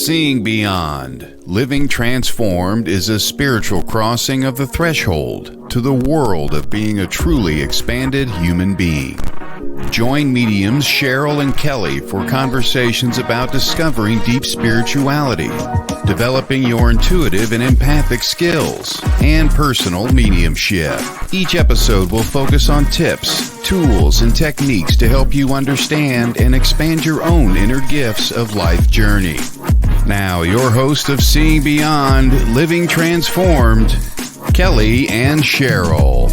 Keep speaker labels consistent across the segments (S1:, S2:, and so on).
S1: Seeing Beyond, Living Transformed is a spiritual crossing of the threshold to the world of being a truly expanded human being. Join mediums Cheryl and Kelley for conversations about discovering deep spirituality, developing your intuitive and empathic skills, and personal mediumship. Each episode will focus on tips, tools, and techniques to help you understand and expand your own inner gifts of life journey. Now, your host of Seeing Beyond, Living Transformed, Kelley and Cheryl.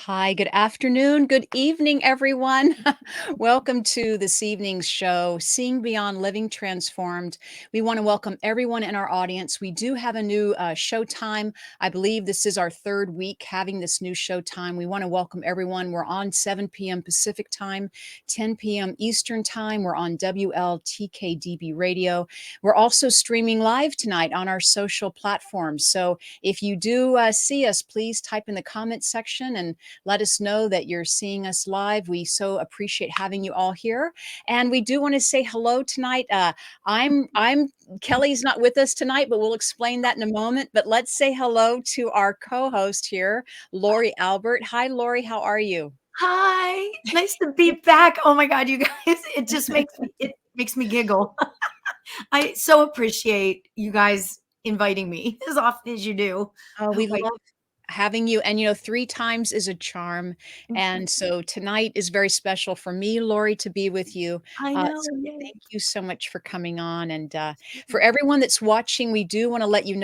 S2: Hi, good afternoon, good evening, everyone. Welcome to this evening's show, Seeing Beyond, Living Transformed. We want to welcome everyone in our audience. We do have a new show time. I believe this is our third week having this new show time. We want to welcome everyone. We're on 7 p.m. Pacific time, 10 p.m. Eastern time. We're on WLTKDB radio. We're also streaming live tonight on our social platforms. So if you do see us, please type in the comment section and let us know that you're seeing us live. We so appreciate having you all here. And we do want to say hello tonight. I'm Kelley's not with us tonight, but we'll explain that in a moment. But let's say hello to our co-host here, Lauri Albert. Hi, Lauri. How are you?
S3: Hi. Nice to be back. Oh my God, you guys, it just makes me giggle. I so appreciate you guys inviting me as often as you do.
S2: Oh, we love having you. And 3 times is a charm. And so tonight is very special for me, Lauri, to be with you.
S3: I know.
S2: So thank you so much for coming on. And for everyone that's watching, we do want to let you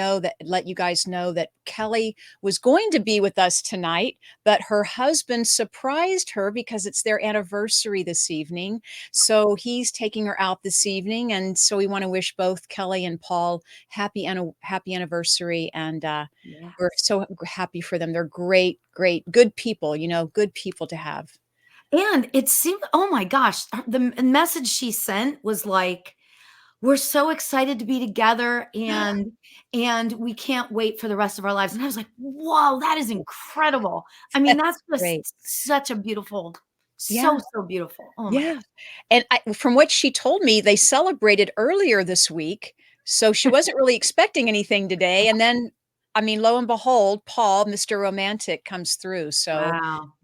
S2: guys know that Kelley was going to be with us tonight, but her husband surprised her because it's their anniversary this evening. So he's taking her out this evening. And so we want to wish both Kelley and Paul happy anniversary. And we're so happy for them. They're great, good people, good people to have.
S3: And it seemed, oh my gosh, the message she sent was like, we're so excited to be together and we can't wait for the rest of our lives. And I was like, whoa, that is incredible. I mean, that's just
S2: great.
S3: Such a beautiful, so beautiful. Oh my gosh.
S2: And from what she told me, they celebrated earlier this week. So she wasn't really expecting anything today. And then, lo and behold, Paul, Mr. Romantic, comes through. So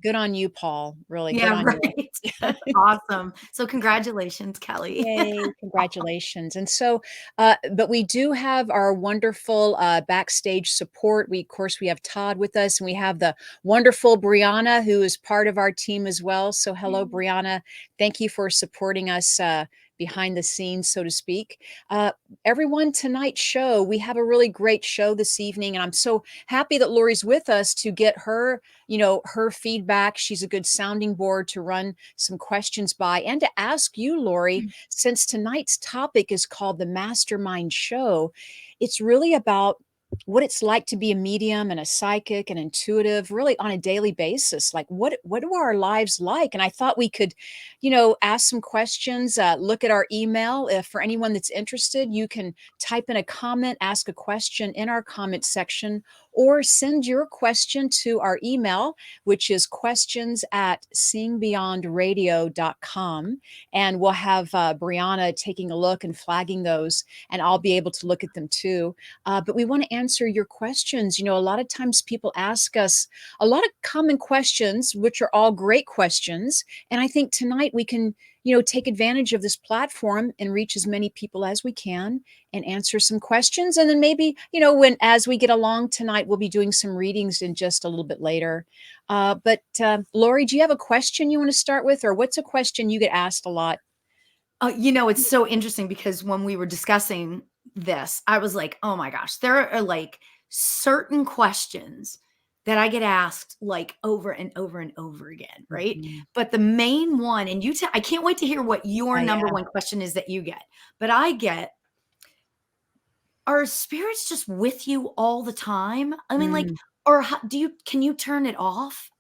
S2: Good on you, Paul. Really good on you.
S3: That's awesome. So congratulations, Kelley.
S2: Yay, congratulations. And so, but we do have our wonderful backstage support. Of course, we have Todd with us, and we have the wonderful Brianna, who is part of our team as well. So hello, Brianna. Thank you for supporting us behind the scenes, so to speak. Everyone, tonight's show, we have a really great show this evening, and I'm so happy that Lauri's with us to get her, her feedback. She's a good sounding board to run some questions by and to ask you, Lauri, since tonight's topic is called the Mastermind Show, it's really about what it's like to be a medium and a psychic and intuitive really on a daily basis. Like what are our lives like? And I thought we could, ask some questions, look at our email. If for anyone that's interested, you can type in a comment, ask a question in our comment section, or send your question to our email, which is questions@seeingbeyondradio.com. And we'll have Brianna taking a look and flagging those, and I'll be able to look at them too. But we want to answer your questions. A lot of times people ask us a lot of common questions, which are all great questions. And I think tonight we can, take advantage of this platform and reach as many people as we can and answer some questions. And then maybe, as we get along tonight, we'll be doing some readings in just a little bit later. But Lauri, do you have a question you want to start with, or what's a question you get asked a lot?
S3: It's so interesting because when we were discussing this, I was like, oh my gosh, there are like certain questions that I get asked like over and over and over again, right? But the main one, and I can't wait to hear what your number one question is that you get. But I get, are spirits just with you all the time? I mean, like, or can you turn it off?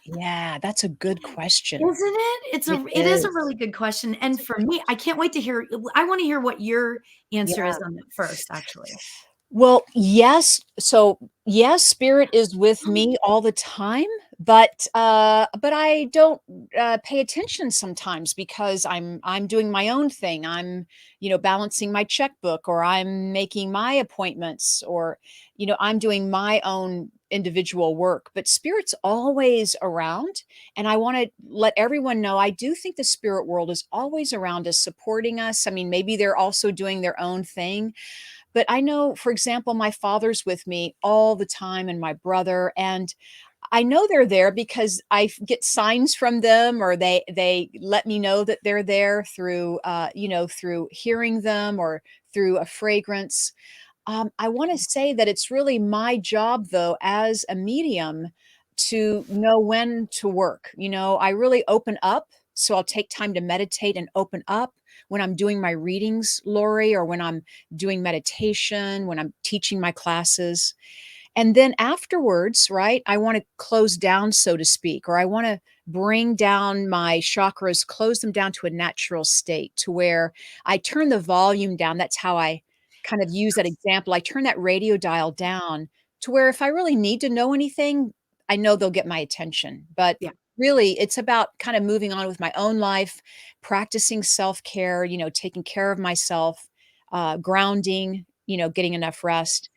S2: Yeah, that's a good question.
S3: Isn't it? It is a really good question. And for me, I can't wait to hear, I want to hear what your answer is on that first, actually.
S2: Well, yes. So, yes, spirit is with me all the time, but I don't pay attention sometimes because I'm doing my own thing. I'm, balancing my checkbook, or I'm making my appointments, or I'm doing my own individual work. But spirit's always around, and I want to let everyone know I do think the spirit world is always around us, supporting us. I mean, maybe they're also doing their own thing, but I know, for example, my father's with me all the time, and my brother, and I know they're there because get signs from them, or they let me know that they're there through, through hearing them, or through a fragrance. I want to say that it's really my job, though, as a medium, to know when to work. I really open up. So I'll take time to meditate and open up when I'm doing my readings, Lori, or when I'm doing meditation, when I'm teaching my classes. And then afterwards, right, I want to close down, so to speak, or I want to bring down my chakras, close them down to a natural state to where I turn the volume down. That's how I kind of use that example. I turn that radio dial down to where if I really need to know anything, I know they'll get my attention. But
S3: Yeah.
S2: really, it's about kind of moving on with my own life, practicing self care, taking care of myself, grounding, getting enough rest.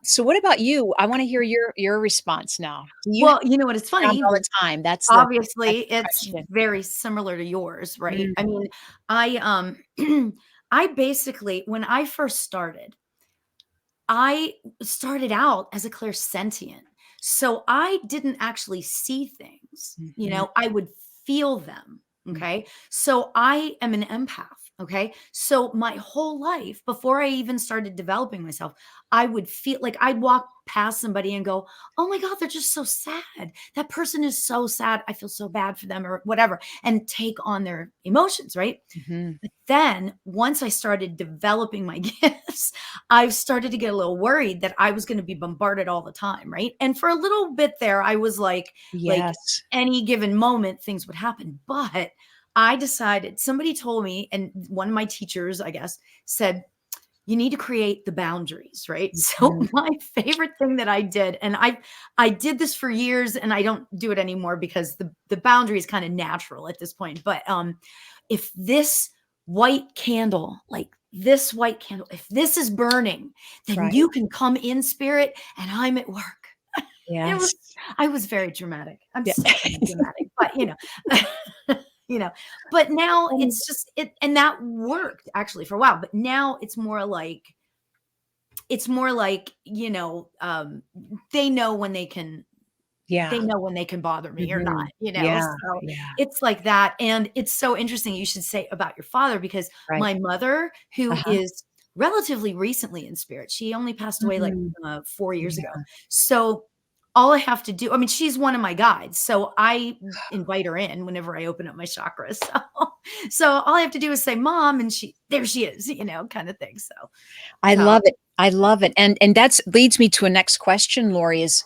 S2: So what about you? I wanna hear your response now. Do you have
S3: Well, you know what? It's
S2: around
S3: funny.
S2: all the time? That's
S3: Obviously,
S2: the
S3: it's
S2: question.
S3: very similar to yours, right?
S2: Mm,
S3: I mean, I basically, when I first started, I started out as a clairsentient. So I didn't actually see things,
S2: mhm,
S3: I would feel them.
S2: mm,
S3: Okay. So I am an empath. Okay. So my whole life, before I even started developing myself, I would feel like I'd walk past somebody and go, oh my God, they're just so sad. That person is so sad. I feel so bad for them, or whatever, and take on their emotions. Right.
S2: mhm.
S3: But then once I started developing my gifts, I started to get a little worried that I was going to be bombarded all the time, right? And for a little bit there, I was like
S2: Yes.
S3: any given moment, things would happen. But I decided, somebody told me, and one of my teachers, I guess, said, you need to create the boundaries, right? So
S2: Mhm.
S3: my favorite thing that I did, and I did this for years, and I don't do it anymore because the boundary is kind of natural at this point. But if this white candle, like this white candle, if this is burning, then
S2: Right.
S3: you can come in spirit, and I'm at work. It was
S2: Yes.
S3: I was very dramatic. I'm
S2: Yeah.
S3: still kind of dramatic, but you know, but now
S2: Um,
S3: it's just it, and that worked actually for a while, but now it's more like, they know when they
S2: yeah.
S3: know when they can bother me or not,
S2: Mhm. Yeah,
S3: so
S2: yeah.
S3: it's like that. And it's so interesting you should say about your father, because
S2: Right.
S3: my mother, who
S2: Uh-huh.
S3: is relatively recently in spirit, she only passed away like
S2: Mhm.
S3: 4 years ago.
S2: Yeah.
S3: So all I have to do, I mean, she's one of my guides, so I invite her in whenever I open up my chakras. So all I have to do is say mom, and there she is, kind of thing.
S2: I
S3: So
S2: love it. I love it. And that's leads me to a next question, Lori, is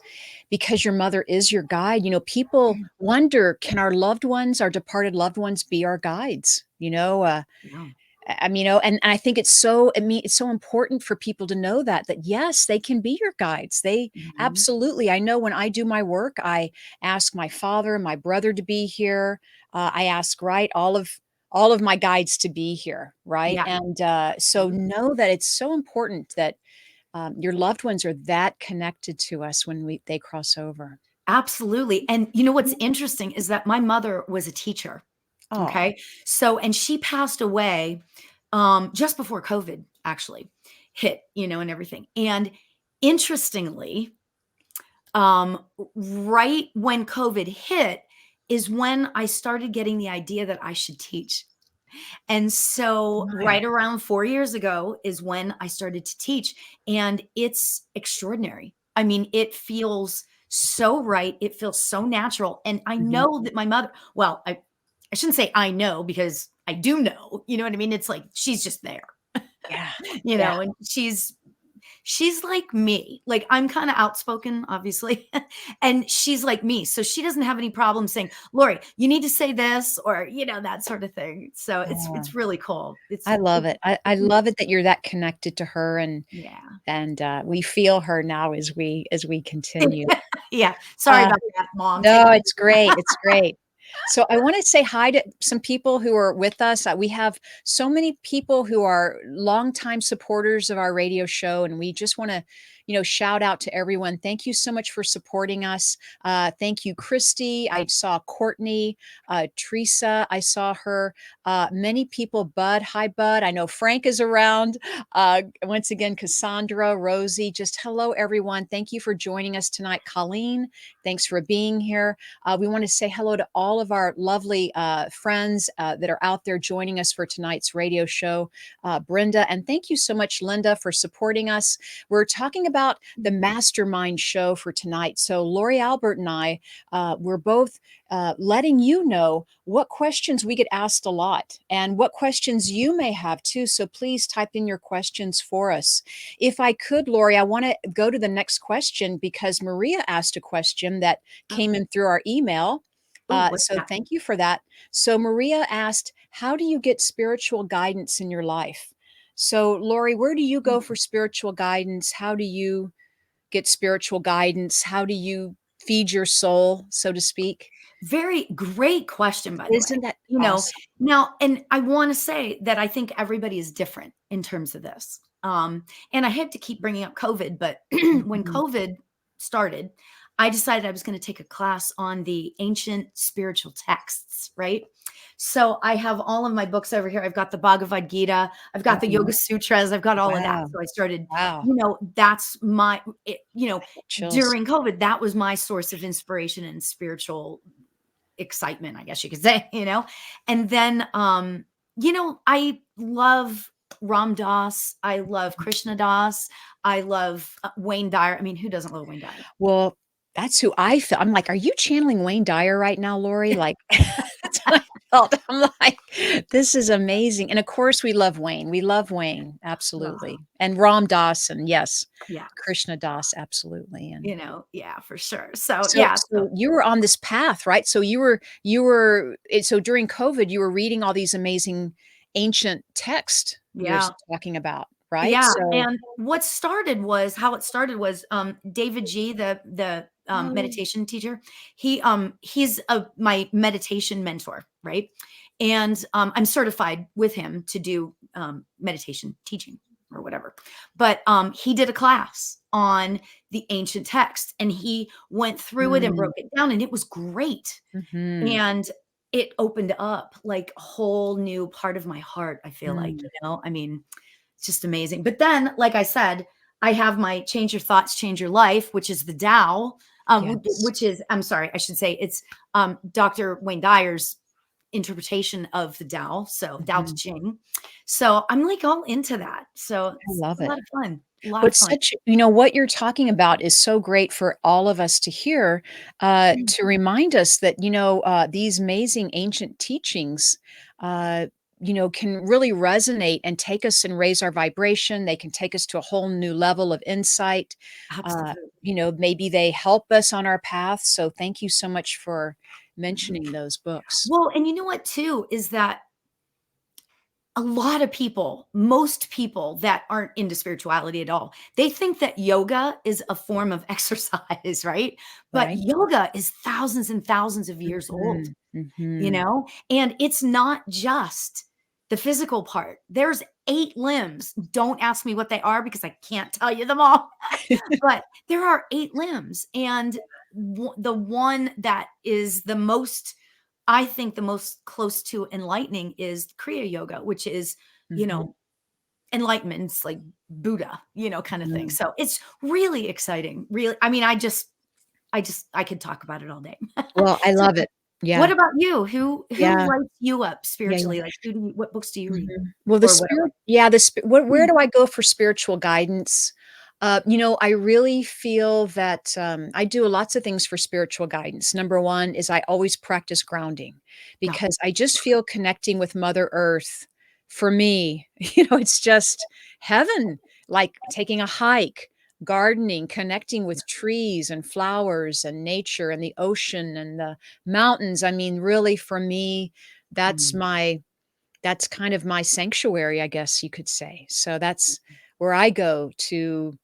S2: because your mother is your guide, people wonder, can our loved ones, our departed loved ones, be our guides?
S3: yeah.
S2: And I think it's so important for people to know that yes, they can be your guides. They
S3: Mhm.
S2: absolutely. I know when I do my work, I ask my father and my brother to be here. I ask, right, all of my guides to be here, right?
S3: Yeah.
S2: And so know that it's so important that your loved ones are that connected to us when they cross over.
S3: Absolutely. And you know what's interesting is that my mother was a teacher.
S2: Oh,
S3: Okay. So, and she passed away just before COVID actually hit, and everything. And interestingly, right when COVID hit is when I started getting the idea that I should teach. And so,
S2: nice.
S3: right around 4 years ago is when I started to teach. And it's extraordinary. I mean, it feels so right. It feels so natural. And I
S2: Mhm.
S3: know that my mother, well, I shouldn't say I know, because I do know, you know what I mean? It's like she's just there,
S2: Yeah. Yeah.
S3: and she's like me. Like, I'm kind of outspoken, obviously, and she's like me. So she doesn't have any problem saying, Lauri, you need to say this, or, that sort of thing. So
S2: Oh,
S3: it's really cool.
S2: I love it. I love it that you're that connected to her,
S3: yeah.
S2: and we feel her now as we continue.
S3: Yeah. Sorry
S2: Uh,
S3: about that, Mom. Take
S2: no,
S3: it.
S2: it's great. It's great. So I want to say hi to some people who are with us. We have so many people who are longtime supporters of our radio show, and we just want to, shout out to everyone. Thank you so much for supporting us. Thank you, Christy. I saw Courtney, Teresa. I saw her. Many people. Bud, hi, Bud. I know Frank is around. Once again, Cassandra, Rosie. Just hello, everyone. Thank you for joining us tonight, Colleen. Thanks for being here. We want to say hello to all of our lovely friends that are out there joining us for tonight's radio show. Brenda, and thank you so much, Linda, for supporting us. We're talking about the Mastermind show for tonight. So Lauri Albert and I, we're both letting you know what questions we get asked a lot and what questions you may have too. So please type in your questions for us. If I could, Lauri, I want to go to the next question because Maria asked a question that came in through our email.
S3: Oh, what's
S2: So
S3: that?
S2: thank you for that. So Maria asked, how do you get spiritual guidance in your life? So Lauri, where do you go for spiritual guidance? How do you get spiritual guidance? How do you feed your soul, so to speak?
S3: Very great question, by the way.
S2: Isn't that awesome?
S3: Now, and I want to say that I think everybody is different in terms of this. And I hate to keep bringing up COVID, but when
S2: Mhm.
S3: COVID started, I decided I was going to take a class on the ancient spiritual texts, right? So I have all of my books over here. I've got the Bhagavad Gita, I've got the
S2: Oh,
S3: Yoga Sutras, I've got all of that.
S2: wow.
S3: So I started,
S2: Wow.
S3: that's my,
S2: Chills.
S3: during COVID, that was my source of inspiration and spiritual excitement, I guess you could say, and then I love Ram Dass, I love Krishna Das, I love Wayne Dyer. I mean, who doesn't love Wayne Dyer?
S2: Well, that's who I feel. I'm like, are you channeling Wayne Dyer right now, Lauri? Like, that's what I felt. I'm like, this is amazing. And of course, we love Wayne. We love Wayne,
S3: Oh,
S2: absolutely. And Ram Dass, and yes,
S3: yeah,
S2: Krishna Das, absolutely. And
S3: yeah, for sure. So
S2: so,
S3: yeah, so
S2: so you were on this path, right? So so during COVID, you were reading all these amazing ancient texts you're
S3: yeah.
S2: talking about, right?
S3: Yeah,
S2: So,
S3: and how it started was, David G, the
S2: oh,
S3: meditation teacher. He's my meditation mentor, right? And I'm certified with him to do meditation teaching or whatever. But he did a class on the ancient text, and he went through it and
S2: mm,
S3: broke it down, and it was great.
S2: mhm,
S3: And it opened up like a whole new part of my heart. I feel like,
S2: mm,
S3: I mean, it's just amazing. But then, like I said, I have my Change Your Thoughts, Change Your Life, which is the Tao,
S2: yes.
S3: which is, I'm sorry, I should say it's Dr. Wayne Dyer's interpretation of the Tao. So Tao Te
S2: Mhm.
S3: Ching. So I'm like all into that. So
S2: I
S3: it's
S2: love
S3: a
S2: it.
S3: lot of fun. A lot of
S2: What's
S3: fun.
S2: such what you're talking about is so great for all of us to hear, to remind us that, these amazing ancient teachings, uh, can really resonate and take us and raise our vibration. They can take us to a whole new level of insight. Uh,
S3: Absolutely.
S2: Maybe they help us on our path. So thank you so much for
S3: Mhm.
S2: mentioning those books.
S3: Well, and you know what, too, is that a lot of people, most people that aren't into spirituality at all, they think that yoga is a form of exercise, right? But
S2: Right?
S3: yoga is thousands and thousands of years old,
S2: Mhm. Mhm.
S3: and it's not just the physical part. There's 8 limbs. Don't ask me what they are because I can't tell you them all. But there are 8 limbs. And the one that is the most, I think, the most close to enlightening is Kriya Yoga, which is, you
S2: Mhm.
S3: know, enlightenment. It's like Buddha, kind of thing.
S2: Mhm.
S3: So it's really exciting. Really, I mean, I could talk about it all day.
S2: Well, I
S3: So
S2: love it.
S3: what
S2: Yeah.
S3: about you? Who
S2: Yeah.
S3: lights you up
S2: Yeah, yeah.
S3: spiritually? Like, what books do you read
S2: Mhm. Well, the
S3: or whatever?
S2: spirit yeah, the sp where do I go for spiritual guidance? I really feel that, I do lots of things for spiritual guidance. Number 1 is I always practice grounding
S3: Yeah.
S2: because I just feel connecting with Mother Earth, for me, it's just heaven. like taking a hike, gardening, connecting with trees and flowers and nature and the ocean and the mountains. I mean, really, for me, that's
S3: Mm,
S2: my that's kind of my sanctuary, I guess you could say. So that's where I go to,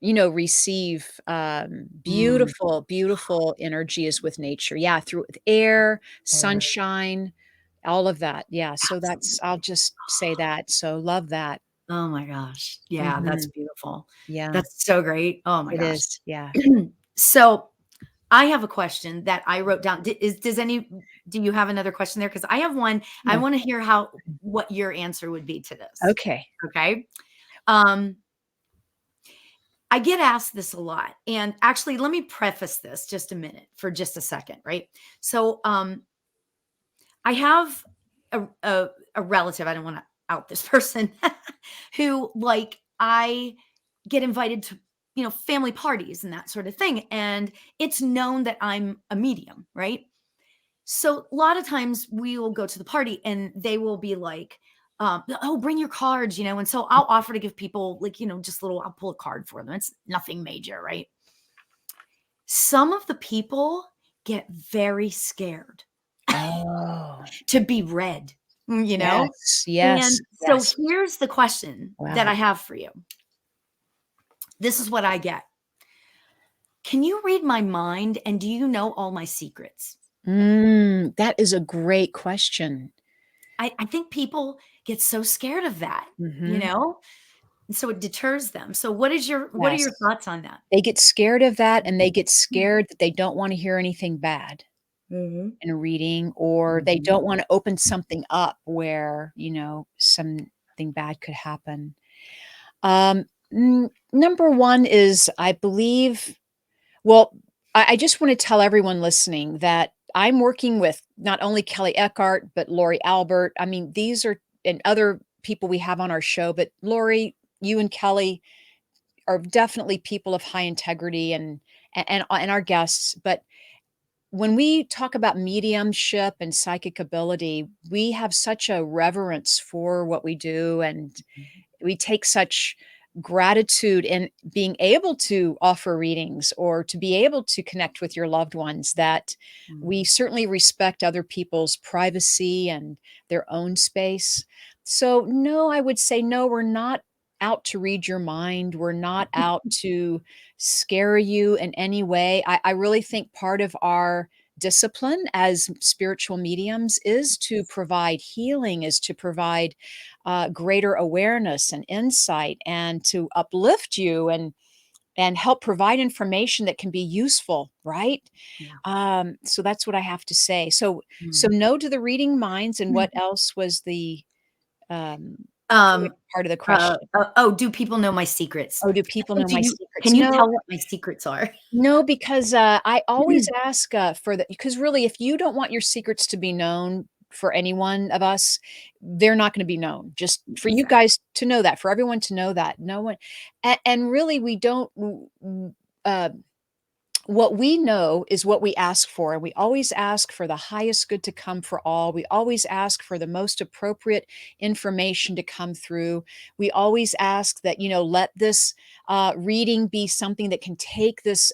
S2: receive,
S3: mm.
S2: beautiful, beautiful energies with nature. Yeah, through air,
S3: There.
S2: sunshine, all of that. Yeah, so that's I'll
S3: Absolutely.
S2: just say that. So love that.
S3: Oh my gosh. Yeah, that's
S2: Mhm.
S3: beautiful.
S2: Yeah,
S3: That's so great. Oh my
S2: it
S3: gosh.
S2: is. Yeah.
S3: So I have a question that I wrote down. Do you have another question there? Because I have one. I
S2: Yeah.
S3: want to hear what your answer would be to this.
S2: Okay.
S3: Okay. Um, I get asked this a lot. And actually, let me preface this just a minute for just a second, right? So I have a relative, I don't want to out this person, who like I get invited to, family parties and that sort of thing. And it's known that I'm a medium, right? So a lot of times we will go to the party and they will be like, oh, bring your cards, and so I'll offer to give people like, just little, I'll pull a card for them. It's nothing major, right? Some of the people get very scared
S2: Oh,
S3: to be read, you know?
S2: yes, yes,
S3: And so
S2: yes.
S3: here's the question that I
S2: Wow.
S3: have for you. This is what I get. Can you read my mind and do you know all my secrets?
S2: That is a great question.
S3: I think people get so scared of that, you
S2: Mhm.
S3: know? And so it deters them. So what are your
S2: Yes.
S3: thoughts on that?
S2: They get scared of that, and they get scared that they don't wanna hear anything bad
S3: Mhm.
S2: in a reading, or they
S3: Mhm.
S2: don't wanna open something up where, something bad could happen. Number 1 is, I believe well, I just wanna tell everyone listening that I'm working with not only Kelley Eckhart, but Lauri Albert. I mean, these are and other people we have on our show, but Lauri, you and Kelley are definitely people of high integrity and our guests, but when we talk about mediumship and psychic ability, we have such a reverence for what we do, and we take such gratitude in being able to offer readings or to be able to connect with your loved ones that we
S3: Mhm.
S2: certainly respect other people's privacy and their own space. So, no, I would say, no, we're not out to read your mind. We're not out to scare you in any way. I really think part of our discipline as spiritual mediums is to provide healing, is to provide greater awareness and insight, and to uplift you and help provide information that can be useful, right?
S3: Yeah.
S2: So that's what I have to say. So
S3: Mhm.
S2: no to the reading minds. And what else was the um, second
S3: Um,
S2: part of the question?
S3: oh, do people know my secrets?
S2: Oh, do people know
S3: Do
S2: my
S3: you
S2: secrets?
S3: can you
S2: No,
S3: tell what my secrets are?
S2: no, because I always ask for the because really, if you don't want your secrets to be known for any one of us, they're not going to be known. Just for you
S3: Exactly.
S2: guys to know that, for everyone to know that, no one, and really, we don't. Uh, what we know is what we ask for, and we always ask for the highest good to come for all. We always ask for the most appropriate information to come through. We always ask that, let this reading be something that can take this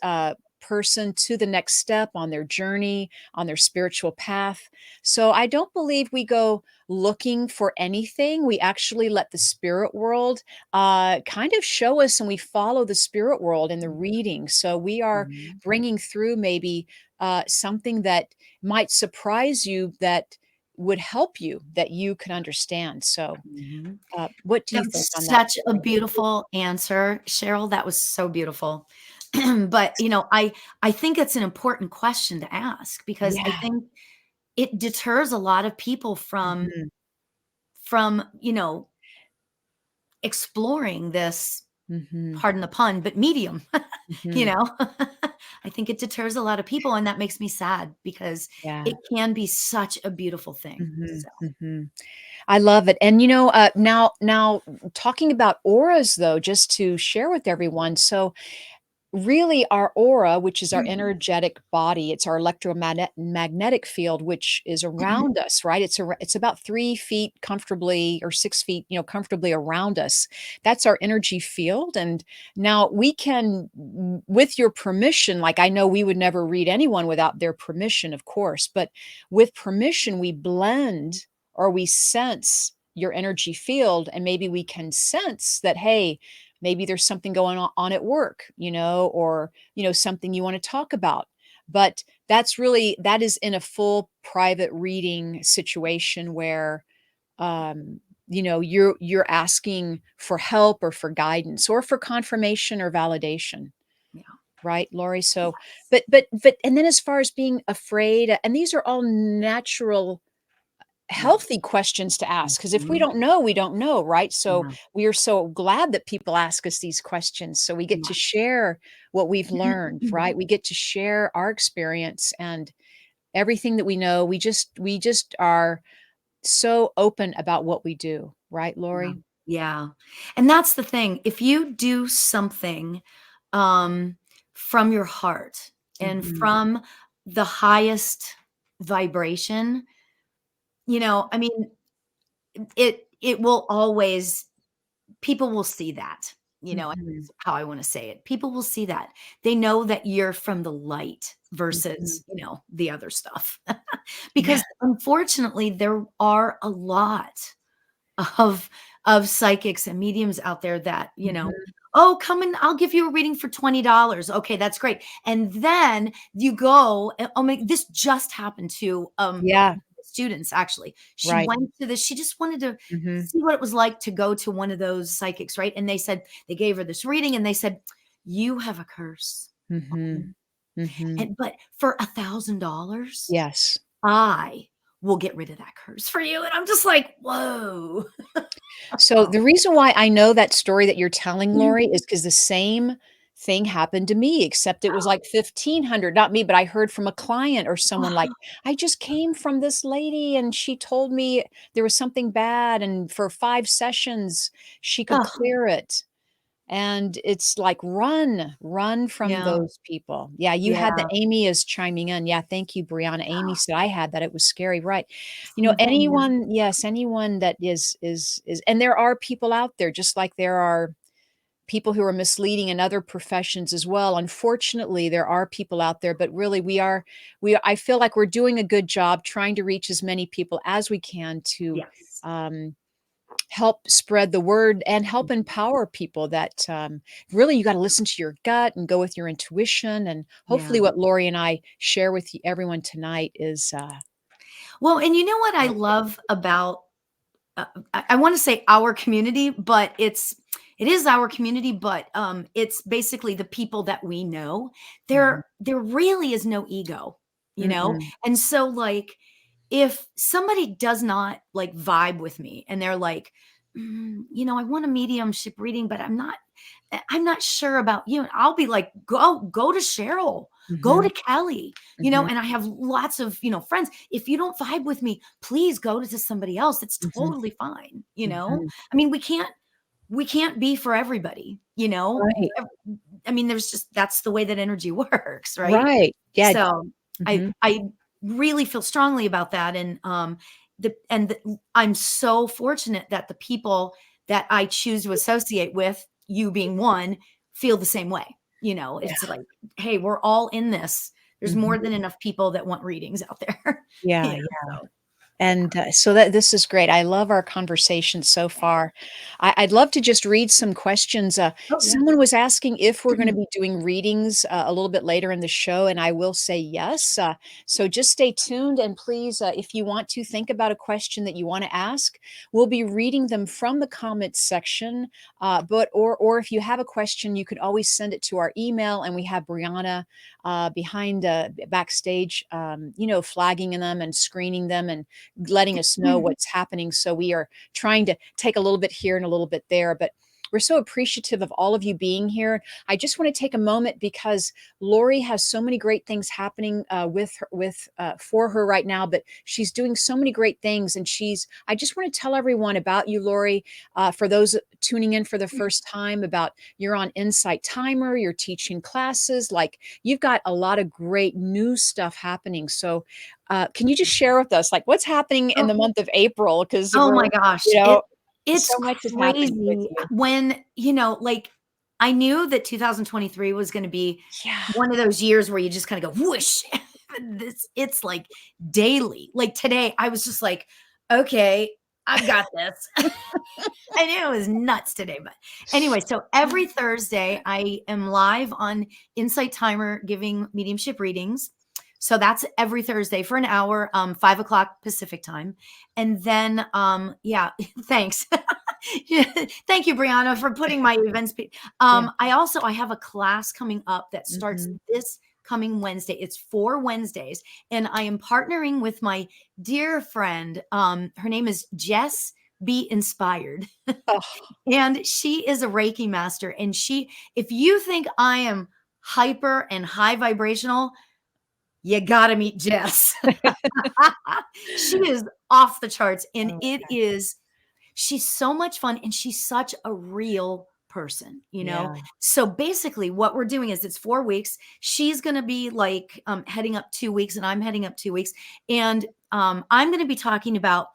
S2: person to the next step on their journey, on their spiritual path. So I don't believe we go looking for anything. We actually let the spirit world kind of show us, and we follow the spirit world in the reading. So we are
S3: Mhm.
S2: bringing through maybe something that might surprise you, that would help you, that you can understand. So,
S3: Mhm.
S2: what do you
S3: That
S2: think
S3: was
S2: on that,
S3: such a
S2: Kelly?
S3: beautiful answer, Cheryl. That was so beautiful. But, I think it's an important question to ask because I
S2: Yeah.
S3: think it deters a lot of people
S2: Mhm,
S3: from, exploring this,
S2: mhm,
S3: pardon the pun, but medium, you
S2: mhm.
S3: know? I think it deters a lot of people, and that makes me sad because
S2: Yeah.
S3: it can be such a beautiful thing.
S2: Mhm,
S3: So
S2: mhm. I love it. And now talking about auras though, just to share with everyone. So really our aura, which is our
S3: Mhm.
S2: energetic body, it's our electromagnetic field, which is around us, right? It's about 3 feet comfortably or 6 feet, comfortably around us. That's our energy field. And now we can, with your permission, like I know we would never read anyone without their permission, of course, but with permission, we blend or we sense your energy field, and maybe we can sense that, hey, maybe there's something going on at work, or, something you want to talk about. But that is in a full private reading situation where, you're asking for help or for guidance or for confirmation or validation.
S3: Yeah.
S2: Right, Lori? So,
S3: Yes.
S2: and then as far as being afraid, and these are all natural
S3: Yeah.
S2: healthy questions to ask, because if we
S3: Mhm.
S2: don't know, we don't know, right? So
S3: Yeah.
S2: we are so glad that people ask us these questions, so we get to
S3: Yes.
S2: share what we've learned, right? We get to share our experience and everything that we know. We just are so open about what we do, right,
S3: Yeah.
S2: Lori?
S3: Yeah. And that's the thing. If you do something um from your heart and
S2: Mhm.
S3: from the highest vibration, I mean, it will always people will see that,
S2: Mhm.
S3: is how I want to say it. People will see that. They know that you're from the light
S2: Mhm.
S3: versus, the other stuff.
S2: Yeah.
S3: Because unfortunately there are a lot of psychics and mediums out there that,
S2: Mhm.
S3: "Oh, come and I'll give you a reading for $20." Okay, that's great. And then you go and oh my this just happened to
S2: Yeah,
S3: students actually. She
S2: right.
S3: went to this she just wanted to
S2: Mhm.
S3: see what it was like to go to one of those psychics, right? And they said they gave her this reading and they said, "You have a curse."
S2: Mhm. Mhm.
S3: And but for $1,000,
S2: Yes.
S3: I will get rid of that curse for you. And I'm just like, "Whoa."
S2: So the reason why I know that story that you're telling, Lori, is because the same thing happened to me, except it was like 1,500, not me, but I heard from a client or someone like, "I just came from this lady and she told me there was something bad, and for 5 sessions, she could
S3: Ugh,
S2: clear it." And it's like, run from
S3: yeah,
S2: those people. Yeah, you had
S3: yeah.
S2: the Amy is chiming in. Yeah, thank you, Brianna. Amy said, "I had that, it was scary." Right.
S3: Same thing, yeah.
S2: Anyone, yes, anyone that is, and there are people out there, just like there are people who are misleading in other professions as well. Unfortunately, there are people out there, but really I feel like we're doing a good job trying to reach as many people as we can to,
S3: Yes.
S2: um help spread the word and help empower people that, really you got to listen to your gut and go with your intuition. And
S3: Yeah.
S2: hopefully what Lori and I share with everyone tonight is,
S3: Well, and you know what I love about I want to say our community, but it is our community, but it's basically the people that we know.
S2: Mhm.
S3: There really is no ego,
S2: Mm-mm.
S3: And so like if somebody does not like vibe with me and they're like, I want a mediumship reading, but I'm not sure about you. And I'll be like, go to Cheryl, go to
S2: Mhm.
S3: Kelley,
S2: Mhm.
S3: and I have lots of, friends. If you don't vibe with me, please go to somebody else. It's
S2: Mhm.
S3: totally fine.
S2: Mhm.
S3: I mean, we can't be for everybody,
S2: Right.
S3: Ev- I mean, there's just that's the way that energy works, right?
S2: Right. Yeah.
S3: So
S2: Mhm.
S3: I really feel strongly about that. And I'm so fortunate that the people that I choose to associate with, you being one, feel the same way.
S2: Yeah.
S3: It's like, hey, we're all in this. There's more
S2: Mhm.
S3: than enough people that want readings out there.
S2: Yeah. Yeah.
S3: So yeah.
S2: And, so that this is great. I love our conversation so far. I'd love to just read some questions.
S3: Oh yeah.
S2: Someone was asking if we're gonna be doing readings, a little bit later in the show, and I will say yes. So just stay tuned, and please, if you want to think about a question that you wanna ask, we'll be reading them from the comments section, or if you have a question, you could always send it to our email, and we have Brianna, behind, backstage, flagging them and screening them and letting us know what's happening. So we are trying to take a little bit here and a little bit there. But we're so appreciative of all of you being here. I just want to take a moment because Lauri has so many great things happening for her right now, but she's doing so many great things. And I just want to tell everyone about you, Lauri, for those tuning in for the first time, about you're on Insight Timer, you're teaching classes, like you've got a lot of great new stuff happening. So can you just share with us, like, what's happening in the month of April? Because
S3: Oh my gosh. It's
S2: so much is happening with
S3: crazy
S2: you.
S3: when, like I knew that 2023 was going to be
S2: Yeah.
S3: one of those years where you just kind of go whoosh. It's like daily. Like today, I was just like, okay, I've got this. I knew it was nuts today, but anyway, so every Thursday I am live on Insight Timer giving mediumship readings. So that's every Thursday for an hour, 5 o'clock Pacific time. And then, yeah, thanks. Thank you, Brianna, for putting my events. I have a class coming up that starts this coming Wednesday. It's 4 Wednesdays, and I am partnering with my dear friend. Her name is Jess Be Inspired.
S2: Oh.
S3: And she is a Reiki master. And if you think I am hyper and high vibrational, you got to meet Jess. She is off the charts. And she's so much fun, and she's such a real person,
S2: Yeah.
S3: So basically what we're doing is it's 4 weeks. She's going to be like heading up 2 weeks, and I'm heading up 2 weeks. And I'm going to be talking about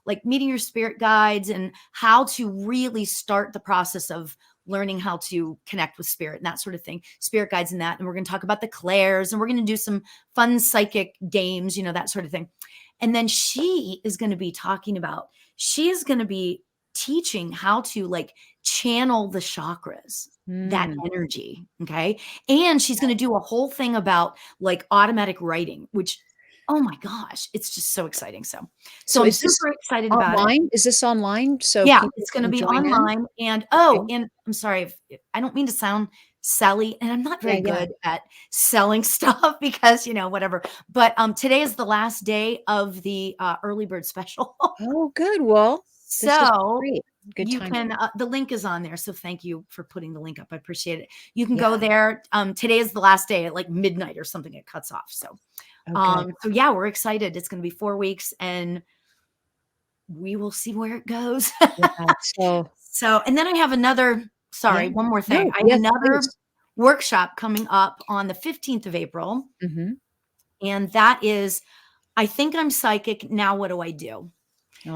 S3: like meeting your spirit guides and how to really start the process of learning how to connect with spirit and that sort of thing, spirit guides and that. And we're going to talk about the clairs, and we're going to do some fun psychic games, that sort of thing. And then she is going to be teaching how to like channel the chakras, that energy. Okay. And she's going to do a whole thing about like automatic writing, which, oh my gosh, it's just so exciting. So I'm super excited about it.
S2: Is this online? So
S3: yeah,
S2: people
S3: it's going to
S2: can
S3: be
S2: join in?
S3: online. And and I'm sorry if I don't mean to sound selly, and I'm not very good at selling stuff because whatever. But today is the last day of the early bird special.
S2: Oh, good. Well, this is
S3: So
S2: great. Good
S3: you
S2: timing.
S3: can the link is on there. So thank you for putting the link up. I appreciate it. You can go there. Today is the last day at like midnight or something. It cuts off. So so yeah, we're excited. It's going to be 4 weeks, and we will see where it goes. So, and then I have another, one more thing. I have another workshop coming up on the 15th of April. And that is, I think I'm psychic. Now, what do I do?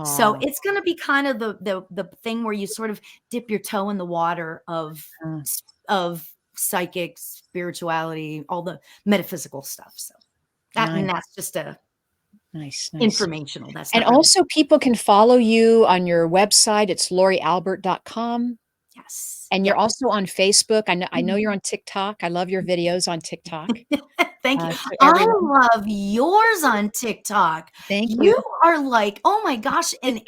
S3: So it's going to be kind of the thing where you sort of dip your toe in the water of psychic spirituality, all the metaphysical stuff. So and that's just a
S2: nice
S3: informational.
S2: And also people can follow you on your website. It's laurialbert.com.
S3: Yes.
S2: And you're also on Facebook. I know you're on TikTok. I love your videos on TikTok.
S3: Thank you. I love yours on TikTok.
S2: Thank you.
S3: You are like, oh my gosh. And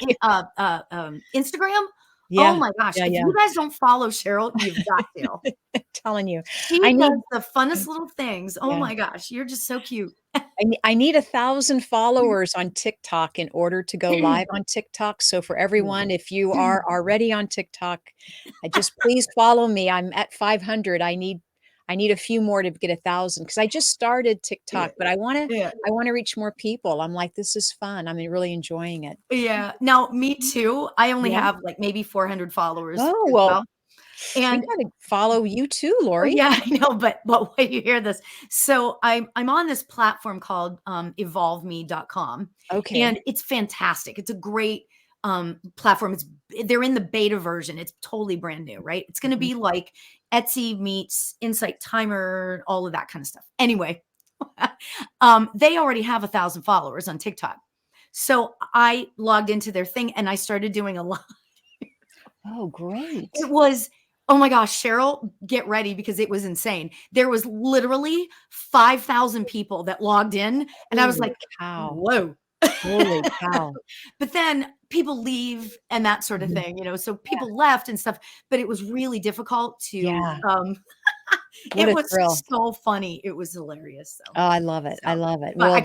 S3: Instagram.
S2: Yeah.
S3: Oh my gosh. If you guys don't follow Cheryl, you've got to.
S2: I'm telling you.
S3: She does the funnest little things. Oh my gosh. You're just so cute.
S2: I need 1,000 followers on TikTok in order to go live on TikTok. So for everyone, if you are already on TikTok, just please follow me. I'm at 500. I need a few more to get 1,000 because I just started TikTok, but I want to reach more people. I'm like, this is fun. I'm really enjoying it.
S3: Yeah. Now, me too. I only have like maybe 400 followers.
S2: Oh, well. And we gotta follow you too, Lauri.
S3: Yeah, I know, but wait, you hear this. So I'm on this platform called evolveme.com.
S2: Okay.
S3: And it's fantastic. It's a great platform. They're in the beta version. It's totally brand new, right? It's going to be like Etsy meets Insight Timer, all of that kind of stuff. Anyway, they already have 1,000 followers on TikTok. So I logged into their thing and I started doing a live.
S2: Oh, great.
S3: It was, oh my gosh, Cheryl, get ready because it was insane. There was literally 5,000 people that logged in. And I was like, whoa.
S2: Holy cow.
S3: But then people leave and that sort of thing, so people left and stuff, but it was really difficult to, it was so funny. It was hilarious. So.
S2: Oh, I love it. I love it.
S3: Well, I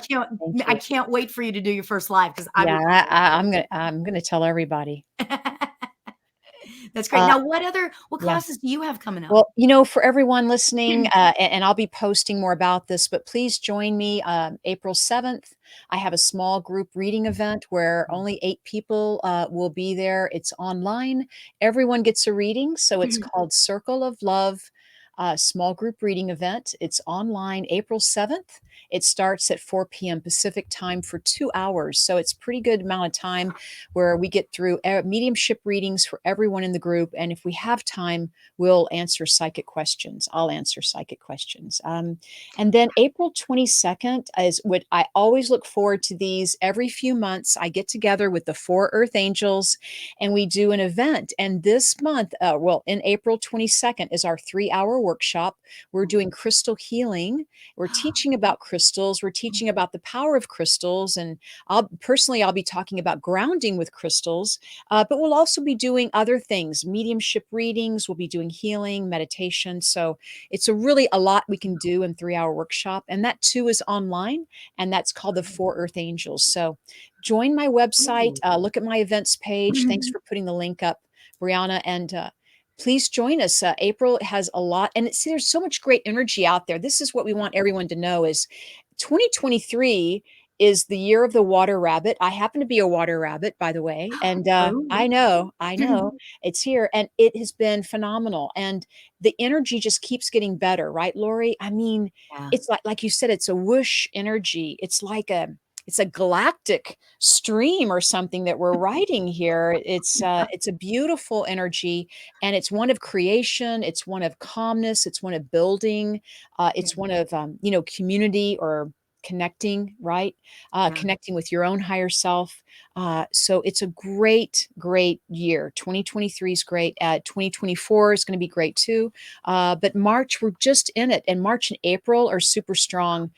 S3: can't wait for you to do your first live because
S2: I'm going to tell everybody.
S3: That's great.
S2: Uh,
S3: Now, what
S2: yeah.
S3: classes do you have coming up?
S2: Well, for everyone listening, and I'll be posting more about this, but please join me April 7th. I have a small group reading event where only 8 people will be there. It's online. Everyone gets a reading. So it's called Circle of Love small group reading event. It's online April 7th. It starts at 4 p.m. Pacific time for 2 hours. So it's a pretty good amount of time where we get through mediumship readings for everyone in the group. And if we have time, we'll answer psychic questions. I'll answer psychic questions. And then April 22nd is what I always look forward to these. Every few months, I get together with the 4 Earth Angels and we do an event. And this month, in April 22nd, is our 3-hour workshop. We're doing crystal healing. We're teaching about crystals. We're teaching about the power of crystals. And I'll be talking about grounding with crystals, but we'll also be doing other things, mediumship readings. We'll be doing healing, meditation. So it's a lot we can do in 3-hour workshop. And that too is online. And that's called the 4 Earth Angels. So join my website, look at my events page. Thanks for putting the link up, Brianna. And please join us. April has a lot, and there's so much great energy out there. This is what we want everyone to know is 2023 is the year of the water rabbit. I happen to be a water rabbit, by the way. And I know it's here, and it has been phenomenal. And the energy just keeps getting better, right, Lauri? I mean,
S3: Yeah.
S2: it's like you said, it's a whoosh energy. It's a galactic stream or something that we're riding here. It's a beautiful energy, and it's one of creation. It's one of calmness. It's one of building. It's one of community or connecting, right? Connecting with your own higher self. So it's a great, great year. 2023 is great. 2024 is going to be great too. But March, we're just in it, and March and April are super strong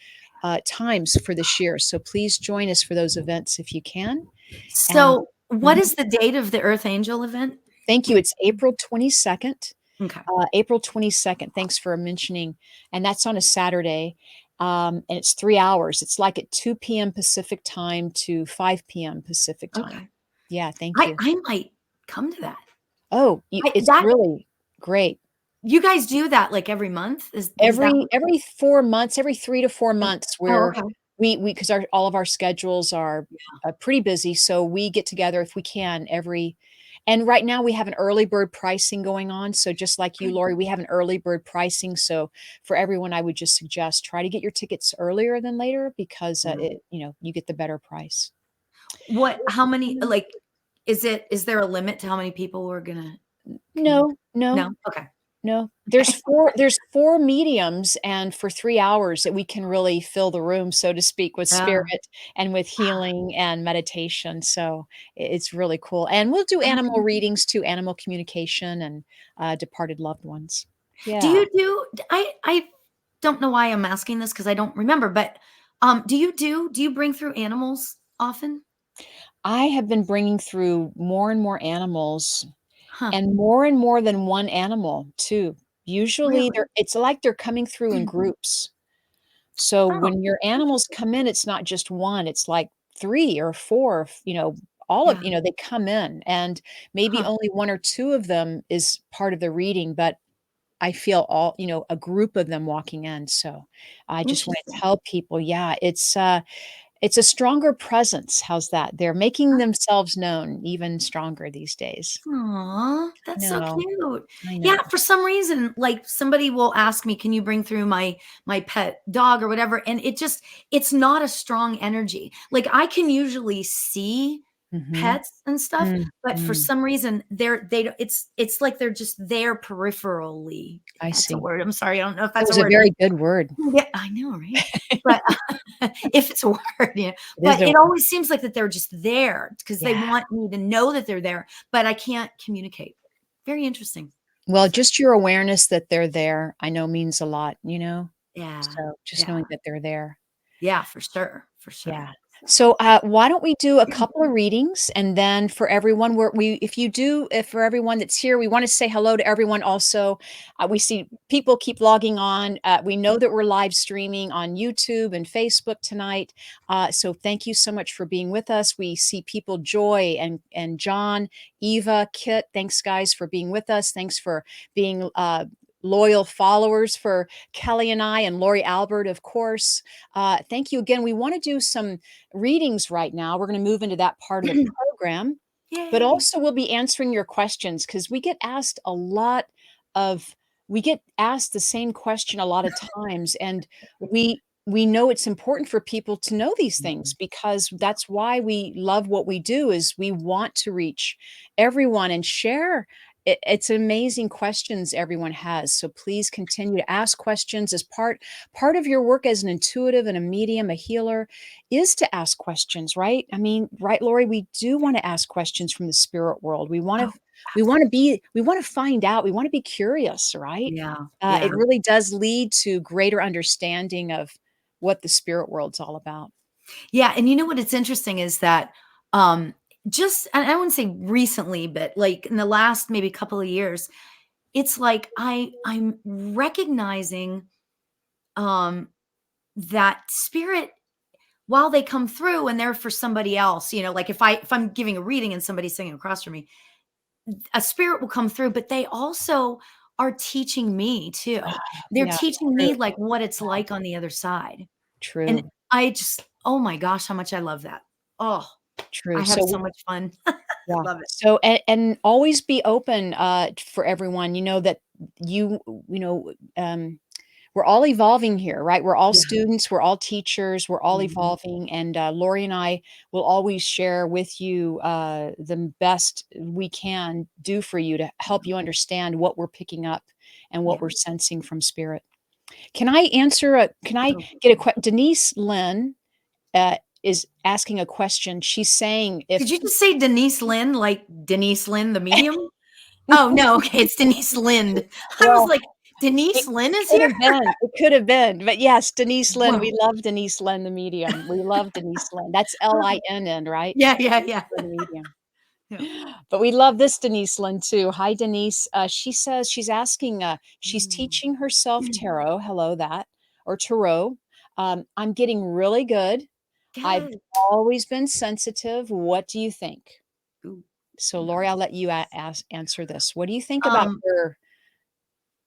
S2: times for this year. So please join us for those events if you can. And
S3: So, what is the date of the Earth Angel event?
S2: thank you. It's April 22nd.
S3: Okay.
S2: April 22nd. Thanks for mentioning. And that's on a Saturday. And it's 3 hours. It's like at 2 p.m. Pacific time to 5 p.m. Pacific time.
S3: Okay.
S2: Yeah, thank you.
S3: I might come to that.
S2: Oh, it's really great.
S3: You guys do that like every month? Is that
S2: Every 4 months, every 3 to 4 months,
S3: Oh,
S2: where
S3: okay.
S2: we because all of our schedules are pretty busy, so we get together if we can and right now we have an early bird pricing going on. So just like you, Lauri, we have an early bird pricing. So for everyone, I would just suggest try to get your tickets earlier than later because you get the better price.
S3: How many, like, is there a limit to how many people we're gonna
S2: No.
S3: Okay.
S2: No, there's 4 mediums, and for 3 hours that we can really fill the room, so to speak, with
S3: Yeah.
S2: spirit and with healing and meditation. So it's really cool. And we'll do animal readings too, animal communication and departed loved ones.
S3: Do
S2: Yeah.
S3: you do I don't know why I'm asking this because I don't remember, but do you bring through animals often?
S2: I have been bringing through more and more animals
S3: Huh.
S2: and more than one animal too. Usually
S3: Really?
S2: it's like they're coming through in groups. So
S3: Oh,
S2: when your animals
S3: interesting.
S2: come in, it's not just 1, it's like 3 or 4, all of
S3: Yeah.
S2: they come in, and maybe
S3: Huh.
S2: only 1 or 2 of them is part of the reading, but I feel a group of them walking in. So I just wanna
S3: Interesting.
S2: tell people, yeah, it's a stronger presence. How's that? They're making themselves known even stronger these days.
S3: Aw, that's so
S2: No,
S3: cute.
S2: I
S3: Yeah,
S2: know.
S3: for some reason, like somebody will ask me, "Can you bring through my pet dog or whatever?" And it's not a strong energy. Like I can usually see
S2: Mhm.
S3: pets and stuff,
S2: Mm,
S3: but for
S2: mm.
S3: some reason they don't, it's like they're just there peripherally, if
S2: I
S3: that's a
S2: see.
S3: word. I'm sorry, I don't know if
S2: That
S3: that's a
S2: was a
S3: word.
S2: very good word.
S3: Yeah, I know, right? But if it's a word, yeah.
S2: It is
S3: But
S2: a
S3: it
S2: word.
S3: always seems like that they're just there because they
S2: Yeah.
S3: want me to know that they're there, but I can't communicate. Very interesting.
S2: Well,
S3: So,
S2: just your awareness that they're there, I know means a lot, you know?
S3: yeah,
S2: So, just
S3: yeah,
S2: knowing that they're there.
S3: yeah, for sure, for
S2: Yeah.
S3: sure.
S2: So, why don't we do a couple of readings, and then for everyone, if for everyone that's here, we want to say hello to everyone. Also, we see people keep logging on. We know that we're live streaming on YouTube and Facebook tonight. So, thank you so much for being with us. We see people, Joy and John, Eva, Kit. Thanks, guys, for being with us. Thanks for being loyal followers for Kelley and I, and Lauri Albert, of course. Thank you again. We want to do some readings right now. We're going to move into that part of the program, but
S3: Yay.
S2: also we'll be answering your questions because we get asked the same question a lot of times, and we know it's important for people to know these things because that's why we love what we do, is we want to reach everyone and share. It's amazing questions everyone has. So please continue to ask questions as part of your work as an intuitive and a medium, a healer, is to ask questions, right? I mean, right, Lauri, we do want to ask questions from the spirit world.
S3: Oh,
S2: We want to find out. We want to be curious, right?
S3: yeah. Yeah.
S2: It really does lead to greater understanding of what the spirit world's all about.
S3: Yeah, and you know what, it's interesting is that, just and I wouldn't say recently, but, like, in the last maybe couple of years, it's like I'm recognizing, um, that spirit, while they come through and they're for somebody else, like if I'm giving a reading and somebody's sitting across from me, a spirit will come through, but they also are teaching me too. They're
S2: Yeah,
S3: teaching
S2: true,
S3: me, like, what it's like on the other side. And
S2: true,
S3: I just, oh my gosh, how much I love that. Oh, I
S2: true.
S3: have
S2: So
S3: so much fun. I
S2: yeah.
S3: love it.
S2: So and always be open for everyone. You know that you you know we're all evolving here, right? We're all
S3: Yeah.
S2: students, we're all teachers, we're all
S3: Mhm.
S2: evolving, and Lauri and I will always share with you the best we can do for you to help you understand what we're picking up and
S3: Yeah.
S2: what we're sensing from spirit. Can I answer a? Can I
S3: Oh.
S2: get a question? Denise Lynn is asking a question. She's saying
S3: Did
S2: if
S3: you just say Denise Lynn, like Denise Lynn, the medium? Oh, no, okay, it's Denise Lind. I was
S2: well,
S3: like, Denise
S2: it
S3: Lynn is
S2: could
S3: here?
S2: have been. It could have been. But yes, Denise Lynn.
S3: Whoa.
S2: We love Denise Lynn, the medium. We love Denise Lynn. That's Linn, right?
S3: Yeah, yeah, yeah.
S2: For the medium.
S3: Yeah.
S2: But we love this Denise Lynn too. Hi, Denise. She says she's asking, she's
S3: Mm.
S2: teaching herself tarot. Hello, that or tarot. I'm getting really good. I've
S3: Good.
S2: always been sensitive. What do you think?
S3: Ooh,
S2: So,
S3: nice.
S2: Lauri, I'll let you answer this. What do you think about
S3: Um,
S2: her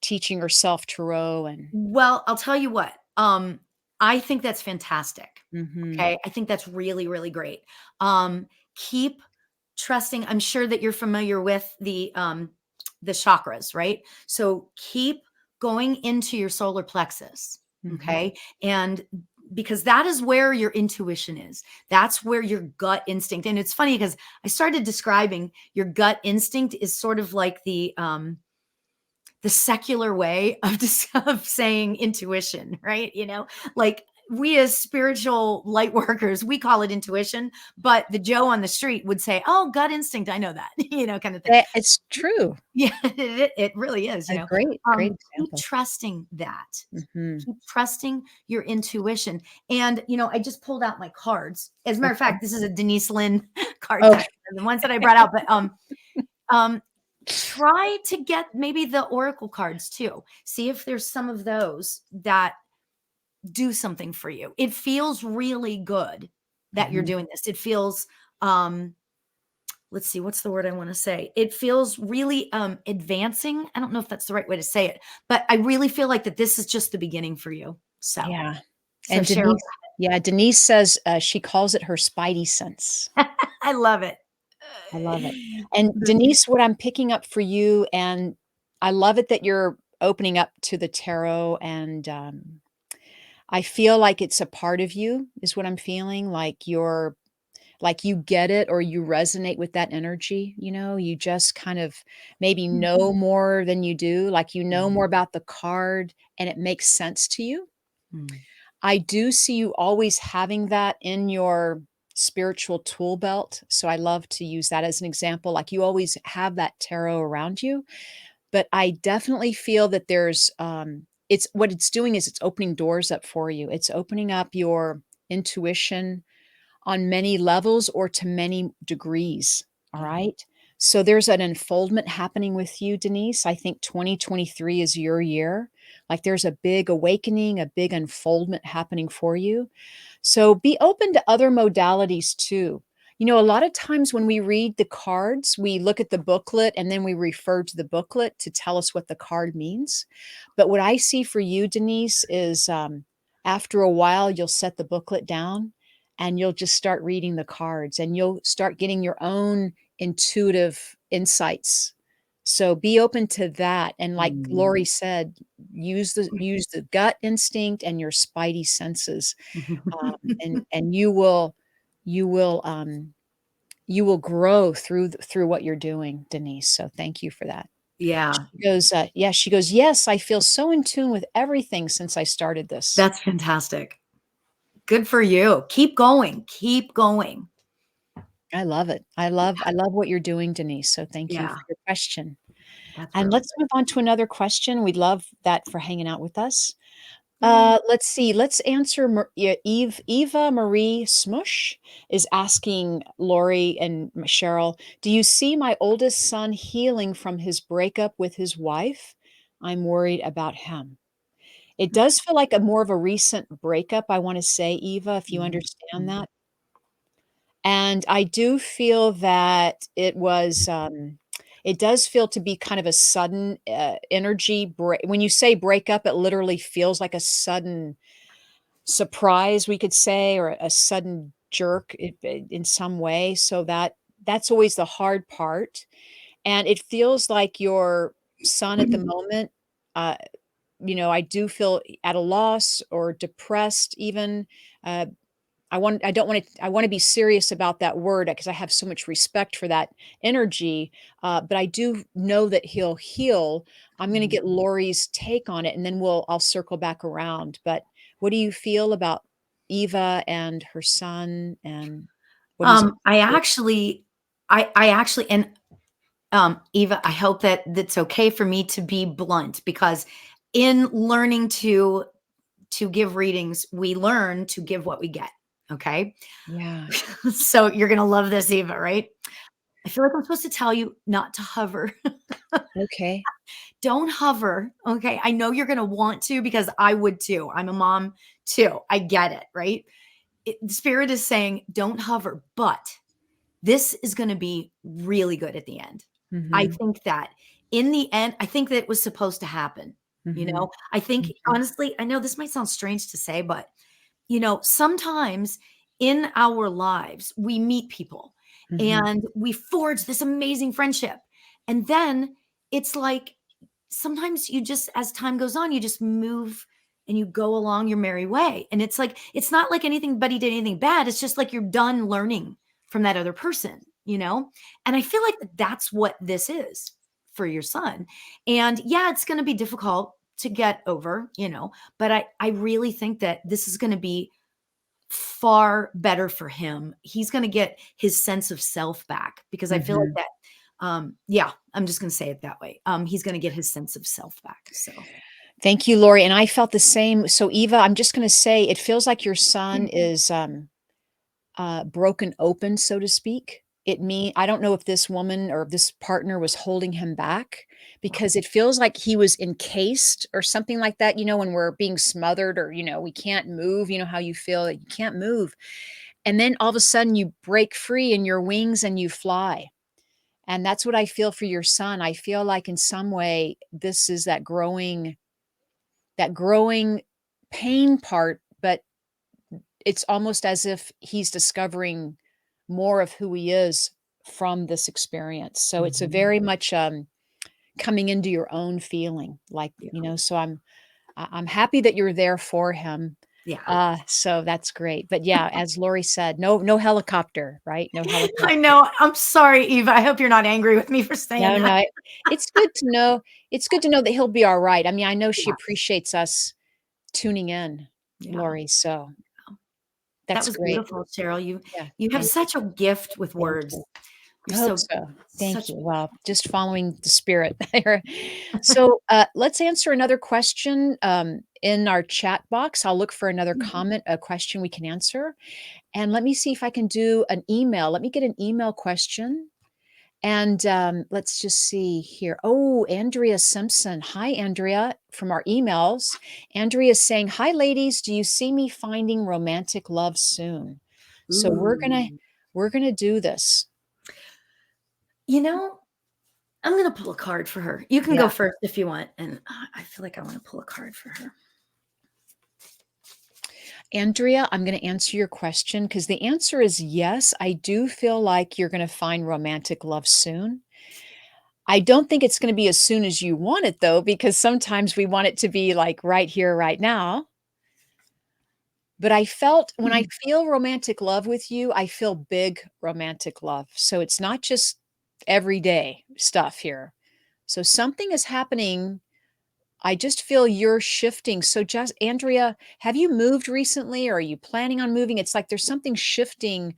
S2: teaching herself tarot and
S3: well, I'll tell you what, I think that's fantastic.
S2: mhm.
S3: Okay, I think that's really, really great. Keep trusting. I'm sure that you're familiar with the chakras, right? So keep going into your solar plexus,
S2: Mhm.
S3: okay? And because that is where your intuition is. That's where your gut instinct. And it's funny because I started describing your gut instinct is sort of like the secular way of of saying intuition, right? Like we as spiritual light workers, we call it intuition, but the Joe on the street would say, "Oh, gut instinct, I know that," kind of thing.
S2: It's true.
S3: Yeah, it really is.
S2: A great
S3: Keep
S2: example.
S3: trusting that.
S2: Mhm.
S3: Keep trusting your intuition. And I just pulled out my cards. As a matter of
S2: Okay.
S3: fact, this is a Denise Lynn card
S2: Okay.
S3: deck, the ones that I brought out. But um, try to get maybe the oracle cards too. See if there's some of those that do something for you. It feels really good that you're
S2: Mhm.
S3: doing this. It feels let's see, what's the word I want to say? It feels really advancing. I don't know if that's the right way to say it, but I really feel like that this is just the beginning for you.
S2: Yeah.
S3: So
S2: And
S3: Cheryl,
S2: Denise says, she calls it her spidey sense.
S3: I love it.
S2: I love it. And
S3: The-
S2: Denise, what I'm picking up for you, and I love it that you're opening up to the tarot, and, I feel like it's a part of you is what I'm feeling, like you get it or you resonate with that energy, you just kind of maybe know more than you do, like you know more about the card and it makes sense to you.
S3: Mm.
S2: I do see you always having that in your spiritual tool belt. So I love to use that as an example. Like you always have that tarot around you. But I definitely feel that it's what it's doing is it's opening doors up for you. It's opening up your intuition, on many levels or to many degrees. All
S3: Yeah.
S2: right. So there's an unfoldment happening with you, Denise. I think 2023 is your year. Like there's a big awakening, a big unfoldment happening for you. So be open to other modalities too. A lot of times when we read the cards, we look at the booklet and then we refer to the booklet to tell us what the card means. But what I see for you, Denise, is after a while, you'll set the booklet down and you'll just start reading the cards and you'll start getting your own intuitive insights. So be open to that. And like
S3: Mm.
S2: Lauri said, use the gut instinct and your spidey senses, and you will grow through what you're doing, Denise. So thank you for that.
S3: Yeah,
S2: She goes, yes, I feel so in tune with everything since I started this.
S3: that's fantastic. Good for you. Keep going. Keep going.
S2: I love it. I love what you're doing, Denise. So thank you
S3: Yeah,
S2: for your question.
S3: that's
S2: And
S3: really
S2: let's move on to another question. We'd love that for hanging out with us.
S3: good.
S2: Let's see. Let's answer Eva Marie Smush is asking Lauri and Cheryl, do you see my oldest son healing from his breakup with his wife? I'm worried about him. It does feel like a more of a recent breakup, I want to say, Eva, if you
S3: Mhm,
S2: understand
S3: mhm.
S2: that. And I do feel that it does feel to be kind of a sudden energy break. When you say breakup, it literally feels like a sudden surprise, we could say, or a sudden jerk in some way. So that's always the hard part. And it feels like your son at the moment, uh, I do feel at a loss or depressed even. Uh, I want to be serious about that word because I have so much respect for that energy. But I do know that he'll heal. I'm going to
S3: Mhm.
S2: get Lori's take on it, and then I'll circle back around. But what do you feel about Eva and her son and what he's going
S3: I
S2: through?
S3: actually, and Eva, I hope that that's okay for me to be blunt because in learning to give readings, we learn to give what we get. Okay.
S2: Yeah.
S3: So you're gonna love this, Eva, right? I feel like I'm supposed to tell you not to hover.
S2: Okay.
S3: Don't hover. Okay. I know you're gonna want to because I would too. I'm a mom too. I get it, right? The spirit is saying, don't hover, but this is going to be really good at the end. I
S2: Mhm.
S3: think that in the end, I think that it was supposed to happen.
S2: Mhm.
S3: I think
S2: Mhm.
S3: honestly, I know this might sound strange to say, but sometimes in our lives, we meet people
S2: Mhm.
S3: and we forge this amazing friendship. And then it's like sometimes you just, as time goes on, you just move and you go along your merry way. And it's like, it's not like anybody did anything bad. It's just like you're done learning from that other person. And I feel like that's what this is for your son. And yeah, it's going to be difficult to get over, but I really think that this is going to be far better for him. He's going to get his sense of self back because I feel like
S2: Mhm.
S3: that yeah, I'm just going to say it that way. He's going to get his sense of self back. So,
S2: Thank you, Lori. And I felt the same. So, Eva, I'm just going to say it feels like your son is broken open, so to speak. I don't know if this woman or this partner was holding him back because it feels like he was encased or something like that. When we're being smothered or, we can't move, how you feel that you can't move. And then all of a sudden you break free in your wings and you fly. And that's what I feel for your son. I feel like in some way, this is that growing pain part, but it's almost as if he's discovering more of who he is from this experience. So it's a
S3: mhm.
S2: very much coming into your own feeling, like
S3: Yeah,
S2: So I'm happy that you're there for him.
S3: yeah.
S2: So that's great. But yeah, as Lori said, no helicopter, right? No
S3: I
S2: helicopter.
S3: know. I'm sorry, Eva. I hope you're not angry with me for saying
S2: No,
S3: that.
S2: no. It's good to know. It's good to know that he'll be all right. I mean, I know she
S3: Yes.
S2: appreciates us tuning in,
S3: Yeah.
S2: Lori. So
S3: That
S2: that's
S3: was
S2: great.
S3: beautiful, Cheryl. You
S2: Yeah.
S3: you have
S2: Thank you.
S3: such a gift with
S2: Thank
S3: words.
S2: you.
S3: You're
S2: I hope
S3: so
S2: so. Thank
S3: such
S2: you. Well, just following the spirit there. So, let's answer another question, in our chat box. I'll look for another
S3: Mhm.
S2: comment, a question we can answer, and let me see if I can do an email. Let me get an email question, and, let's just see here. Oh, Andrea Simpson. Hi, Andrea, from our emails. Andrea is saying, "Hi, ladies. Do you see me finding romantic love soon?" So
S3: Ooh.
S2: we're gonna do this.
S3: You know, I'm gonna pull a card for her. You can
S2: Yeah.
S3: go first if you want, and I feel like I wanna pull a card for her.
S2: Andrea, I'm going to answer your question because the answer is yes. I do feel like you're going to find romantic love soon. I don't think it's going to be as soon as you want it, though, because sometimes we want it to be like right here, right now. But I felt when I
S3: Mhm.
S2: feel romantic love with you, I feel big romantic love. So it's not just everyday stuff here. So something is happening. I just feel you're shifting. So just Andrea, have you moved recently or are you planning on moving? It's like there's something shifting.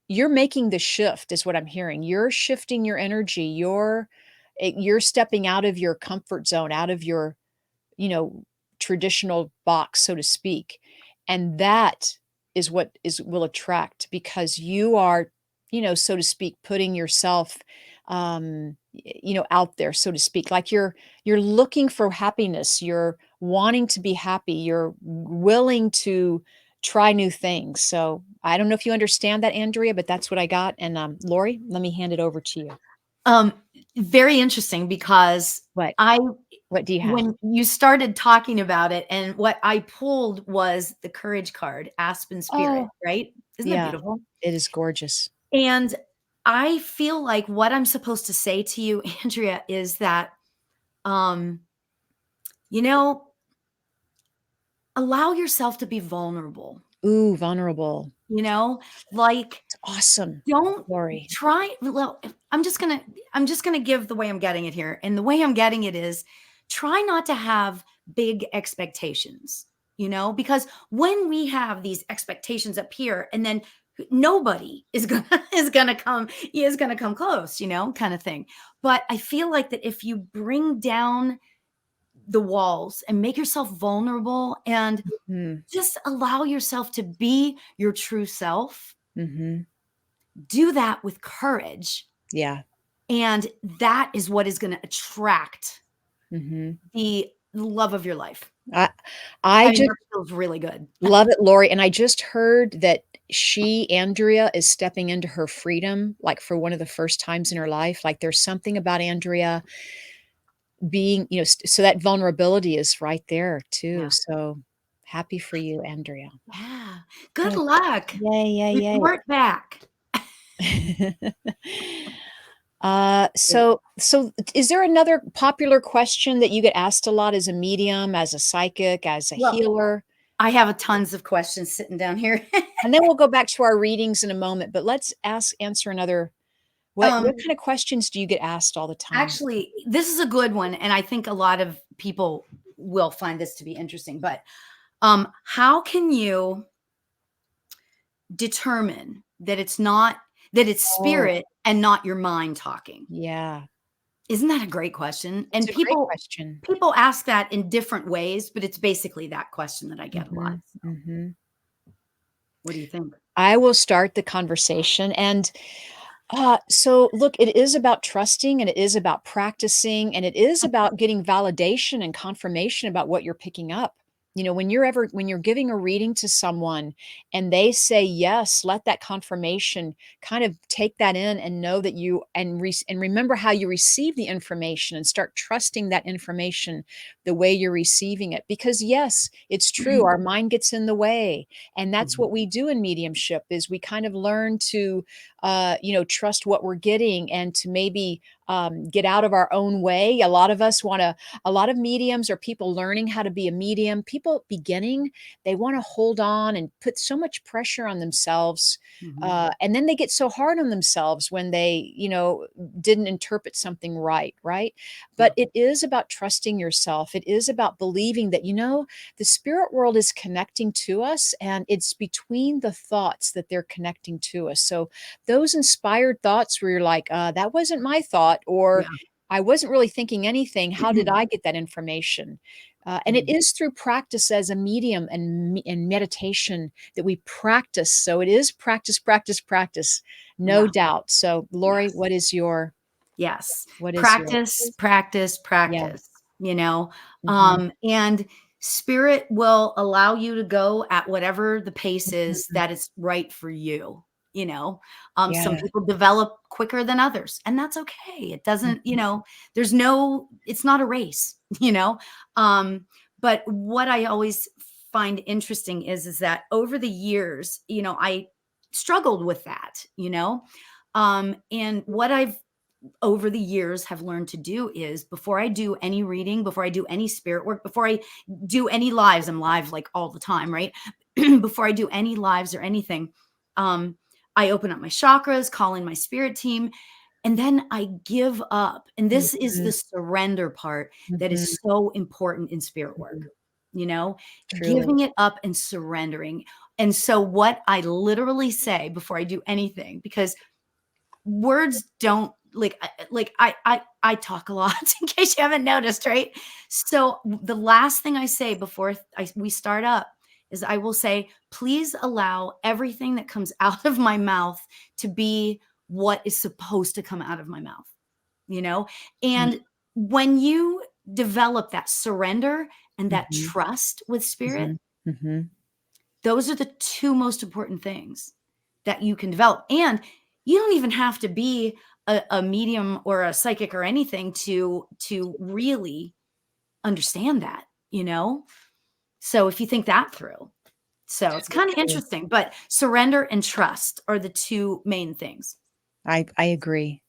S2: You're making the shift is what I'm hearing. You're shifting your energy. You're stepping out of your comfort zone, out of your, you know, traditional box, so to speak. And that is what is will attract because you are, so to speak, putting yourself out there, so to speak. Like you're looking for happiness, you're wanting to be happy, you're willing to try new things. So I don't know if you understand that, Andrea, but that's what I got. And Lori, let me hand it over to you.
S3: Um, Very interesting because
S2: What?
S3: I
S2: What do you have?
S3: when you started talking about it and what I pulled was the courage card, Aspen Spirit,
S2: Oh,
S3: right? Isn't that
S2: yeah,
S3: beautiful?
S2: it is gorgeous.
S3: And I feel like what I'm supposed to say to you, Andrea, is that, um, you know, allow yourself to be vulnerable,
S2: Ooh, vulnerable.
S3: you know, like
S2: It's awesome,
S3: don't
S2: Lori.
S3: try. Well, I'm just gonna give the way I'm getting it here. And the way I'm getting it is try not to have big expectations, because when we have these expectations up here and then nobody is gonna is gonna come close, kind of thing. But I feel like that if you bring down the walls and make yourself vulnerable and
S2: Mm,
S3: just allow yourself to be your true self,
S2: mhm.
S3: do that with courage.
S2: Yeah,
S3: And that is what is going to attract
S2: mhm.
S3: the love of your life.
S2: I I
S3: I mean,
S2: just
S3: that feels really good.
S2: love it, Lori, and I just heard that Andrea, is stepping into her freedom, like, for one of the first times in her life. Like, there's something about Andrea being, so that vulnerability is right there too.
S3: Yeah.
S2: So, happy for you, Andrea.
S3: Yeah. Good
S2: Good.
S3: luck.
S2: Yay, yay,
S3: Report back.
S2: yay. So is there another popular question that you get asked a lot as a medium, as a psychic, as a
S3: Well,
S2: healer?
S3: I have a tons of questions sitting down here.
S2: And then we'll go back to our readings in a moment, but let's answer another. What
S3: um,
S2: kind of questions do you get asked all the time?
S3: Actually, this is a good one, and I think a lot of people will find this to be interesting. But how can you determine that it's
S2: Oh,
S3: spirit and not your mind talking?
S2: yeah.
S3: Isn't that a great question?
S2: It's
S3: And
S2: a great
S3: people
S2: question.
S3: people ask that in different ways, but it's basically that question that I get a lot.
S2: Mhm,
S3: So,
S2: mhm.
S3: what do you think?
S2: I will start the conversation, and so look, it is about trusting and it is about practicing and it is about getting validation and confirmation about what you're picking up. When you're giving a reading to someone and they say yes, let that confirmation kind of take that in and know that and remember how you receive the information and start trusting that information the way you're receiving it. Because yes, it's true, our mind gets in the way. And that's
S3: Mhm.
S2: what we do in mediumship is we kind of learn to trust what we're getting and to maybe get out of our own way. A lot of mediums or people learning how to be a medium, people beginning, they want to hold on and put so much pressure on themselves.
S3: Mhm.
S2: And then they get so hard on themselves when they, didn't interpret something right, right?
S3: Yeah.
S2: But it is about trusting yourself. It is about believing that, the spirit world is connecting to us and it's between the thoughts that they're connecting to us. So those inspired thoughts where you're like, that wasn't my thought, or
S3: Yeah.
S2: I wasn't really thinking anything. How did I get that information? And it
S3: Mm.
S2: is through practice as a medium and meditation that we practice. So it is practice, practice, practice, no
S3: Yeah.
S2: doubt. So, Lauri,
S3: Yes. Yes.
S2: what is your,
S3: Practice, practice,
S2: yeah.
S3: practice, you know?
S2: Hmm.
S3: And spirit will allow you to go at whatever the pace is
S2: Hmm.
S3: that is right for you, you know? Some
S2: Yeah.
S3: people develop quicker than others, and that's okay. It doesn't,
S2: Mhm.
S3: it's not a race, you know? But what I always find interesting is that over the years, I struggled with that, and what I've over the years have learned to do is before I do any reading, before I do any spirit work, before I do any lives, I'm live like all the time, right? Before I do any lives or anything, um, I open up my chakras, call in my spirit team, and then I give up. And this is
S2: Mhm.
S3: the surrender part that
S2: Mhm.
S3: is so important in spirit work,
S2: Mhm.
S3: you know,
S2: Truly.
S3: giving it up and surrendering. And so, what I literally say before I do anything, because words don't I talk a lot in case you haven't noticed, right? So the last thing I say before we start up is I will say, please allow everything that comes out of my mouth to be what is supposed to come out of my mouth, you know?
S2: Mm.
S3: And when you develop that surrender and that
S2: Mhm.
S3: trust with spirit,
S2: Mhm. Mhm.
S3: those are the two most important things that you can develop. And you don't even have to be a medium or a psychic or anything to really understand that, you know? So if you think that through. So it's
S2: So
S3: kind of
S2: true.
S3: interesting, but surrender and trust are the two main things.
S2: I agree.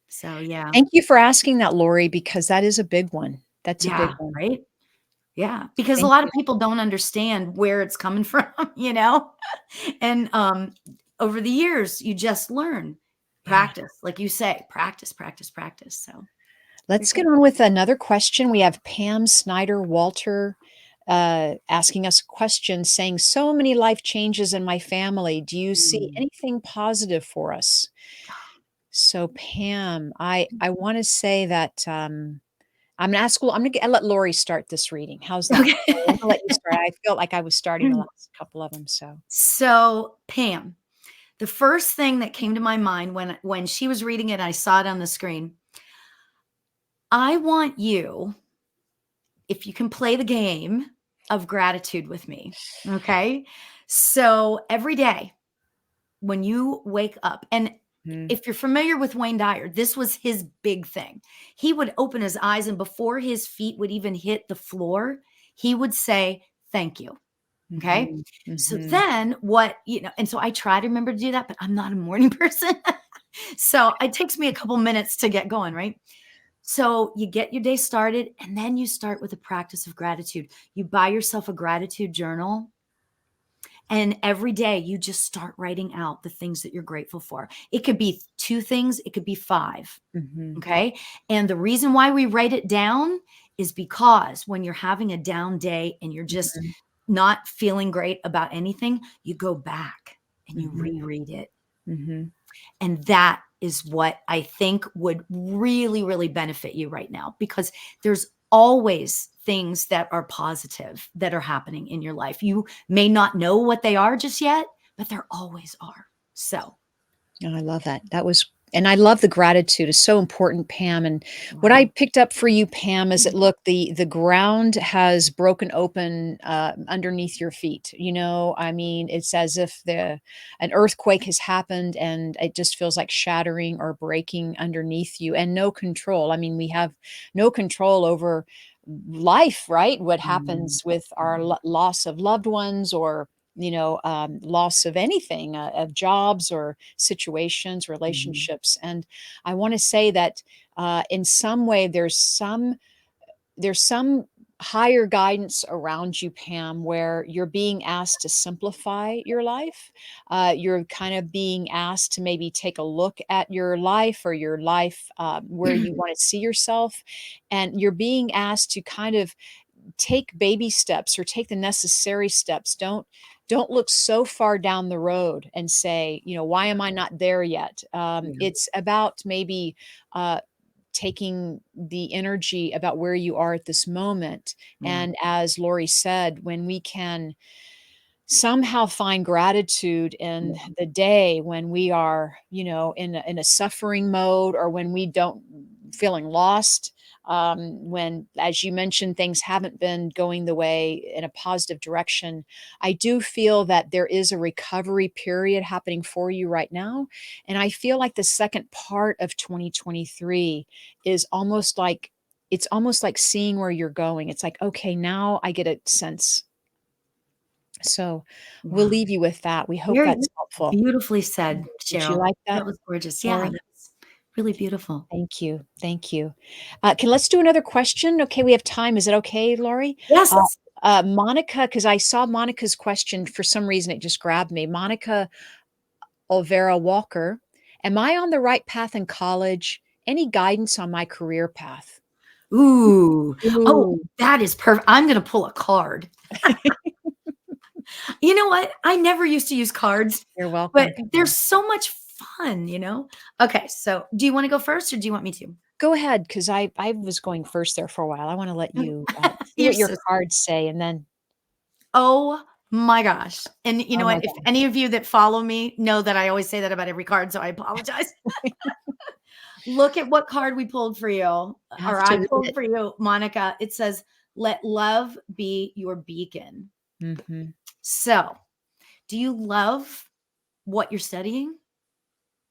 S3: So yeah.
S2: Thank you for asking that, Lauri, because that is a big one. That's a big
S3: Yeah,
S2: one.
S3: right? Yeah, because a
S2: Thank
S3: lot of
S2: you.
S3: people don't understand where it's coming from, you know? And over the years, you just learn,
S2: Yeah.
S3: practice, like you say, practice, practice, practice. So you're
S2: Let's
S3: good.
S2: get on with another question. We have Pam Snyder Walter asking us a question saying, so many life changes in my family. Do you see
S3: Mm.
S2: anything positive for us? So, Pam, I want to say that I'm gonna let Lauri start this reading. How's that?
S3: Okay.
S2: Lauri? I'm gonna let you start. I felt like I was starting the last couple of them. So,
S3: So, Pam, the first thing that came to my mind when she was reading it, I saw it on the screen. I want you, if you can play the game of gratitude with me. Okay? So, every day when you wake up, and
S2: mhm,
S3: if you're familiar with Wayne Dyer, this was his big thing. He would open his eyes, and before his feet would even hit the floor, he would say, "Thank you." Okay.
S2: mhm,
S3: So
S2: mhm.
S3: then and so I try to remember to do that, but I'm not a morning person. So it takes me a couple minutes to get going, right? So you get your day started, and then you start with a practice of gratitude. You buy yourself a gratitude journal, and every day you just start writing out the things that you're grateful for. It could be two things, it could be five.
S2: Mhm,
S3: Okay. And the reason why we write it down is because when you're having a down day and you're just
S2: mhm,
S3: not feeling great about anything, you go back and you
S2: mhm,
S3: reread it.
S2: mhm.
S3: And that is what I think would really, really benefit you right now, because there's always things that are positive that are happening in your life. You may not know what they are just yet, but there always are. So,
S2: Oh, I love that. And I love the gratitude. It's so important, Pam. And what I
S3: wow.
S2: picked up for you, Pam, is that look, the ground has broken open underneath your feet. I mean, it's as if the an earthquake has happened, and it just feels like shattering or breaking underneath you, and no control. I mean, we have no control over life, right? What
S3: Mm,
S2: happens with our
S3: mm,
S2: loss of loved ones, or loss of anything, of jobs or situations,
S3: mm,
S2: relationships. And I want to say that in some way, there's some higher guidance around you, Pam, where you're being asked to simplify your life. You're kind of being asked to maybe take a look at your life, or your life where you want to see yourself. And you're being asked to kind of take baby steps, or take the necessary steps. don't look so far down the road and say, why am I not there yet?
S3: Yeah.
S2: It's about maybe taking the energy about where you are at this moment.
S3: Yeah.
S2: And as Lauri said, when we can somehow find gratitude in
S3: Yeah.
S2: the day when we are, in a suffering mode, or when we don't feeling lost, when, as you mentioned, things haven't been going the way in a positive direction. I do feel that there is a recovery period happening for you right now. And I feel like the second part of 2023 is almost like, it's almost like seeing where you're going. It's like, okay, now I get a sense. So we'll
S3: Yeah.
S2: leave you with that. We hope
S3: Very
S2: that's helpful.
S3: beautifully said,
S2: Did you
S3: Cheryl.
S2: like that,
S3: That was gorgeous. Yeah,
S2: Lauri?
S3: that's really beautiful.
S2: Thank you. Thank you. Let's do another question. Okay, we have time. Is it okay, Lauri?
S3: Yes.
S2: Monica, because I saw Monica's question for some reason, it just grabbed me. Monica Olvera Walker, am I on the right path in college? Any guidance on my career path?
S3: Ooh. Oh,
S2: Ooh.
S3: that is perfect. I'm going to pull a card. You know what? I never used to use cards,
S2: You're
S3: but
S2: welcome.
S3: they're so much fun, you know? Okay, so do you want to go first or do you want me to?
S2: Go ahead, because I was going first there for a while. I want to let you see
S3: You're
S2: what your
S3: so
S2: cards say, and then,
S3: Oh my gosh. And you
S2: oh
S3: know
S2: my
S3: what? If
S2: God.
S3: any of you that follow me know that I always say that about every card, so I apologize. Look at what card we pulled for you,
S2: I have
S3: or
S2: to
S3: I
S2: read
S3: pulled
S2: it.
S3: for you, Monica. It says, "Let love be your beacon."
S2: Mhm,
S3: So, do you love what you're studying?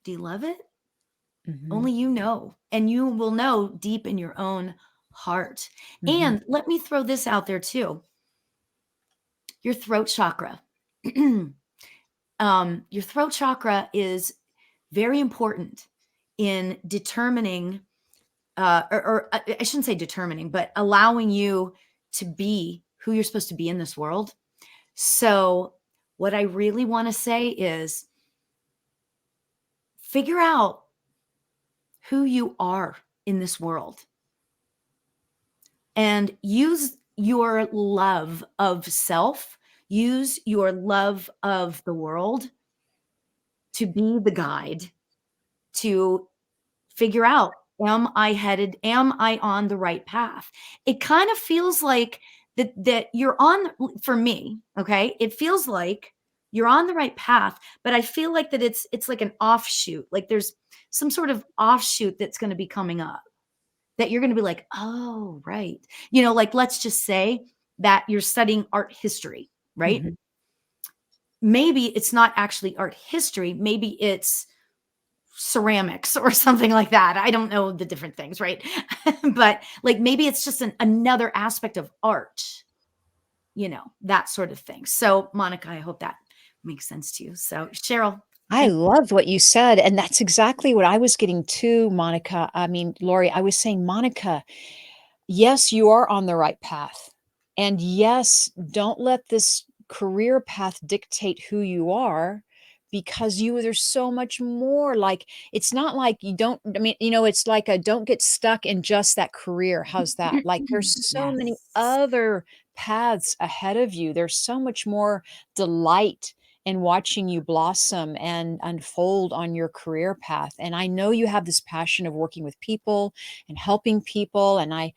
S3: Do you love it?
S2: mhm,
S3: Only you know, and you will know deep in your own heart.
S2: mhm,
S3: And let me throw this out there too. Your throat chakra. Your throat chakra is very important in determining, I shouldn't say determining, but allowing you to be who you're supposed to be in this world. So, what I really want to say is figure out who you are in this world and use your love of self, use your love of the world to be the guide to figure out, am I on the right path? It kind of feels like that you're on, for me, okay? It feels like you're on the right path, but I feel like that it's like an offshoot. Like there's some sort of offshoot that's going to be coming up that you're going to be like, "Oh, right." Like let's just say that you're studying art history, right?
S2: mhm.
S3: Maybe it's not actually art history, maybe it's ceramics or something like that. I don't know the different things, right? But like maybe it's just another aspect of art, that sort of thing. So, Monica, I hope that makes sense to you. So, Cheryl,
S2: I
S3: thank
S2: loved what you said, and that's exactly what I was getting to, Monica. I mean, Lauri, I was saying, Monica, yes, you are on the right path. And yes, don't let this career path dictate who you are, because there's so much more. Like, it's not like you don't, I mean, it's like a don't get stuck in just that career. How's that? Like, there's so many
S3: Yes.
S2: other paths ahead of you. There's so much more delight in watching you blossom and unfold on your career path. And I know you have this passion of working with people and helping people. And I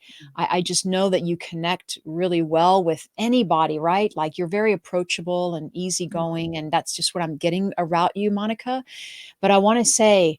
S2: just know that you connect really well with anybody, right? Like, you're very approachable and easygoing, and that's just what I'm getting about you, Monica. But I want to say,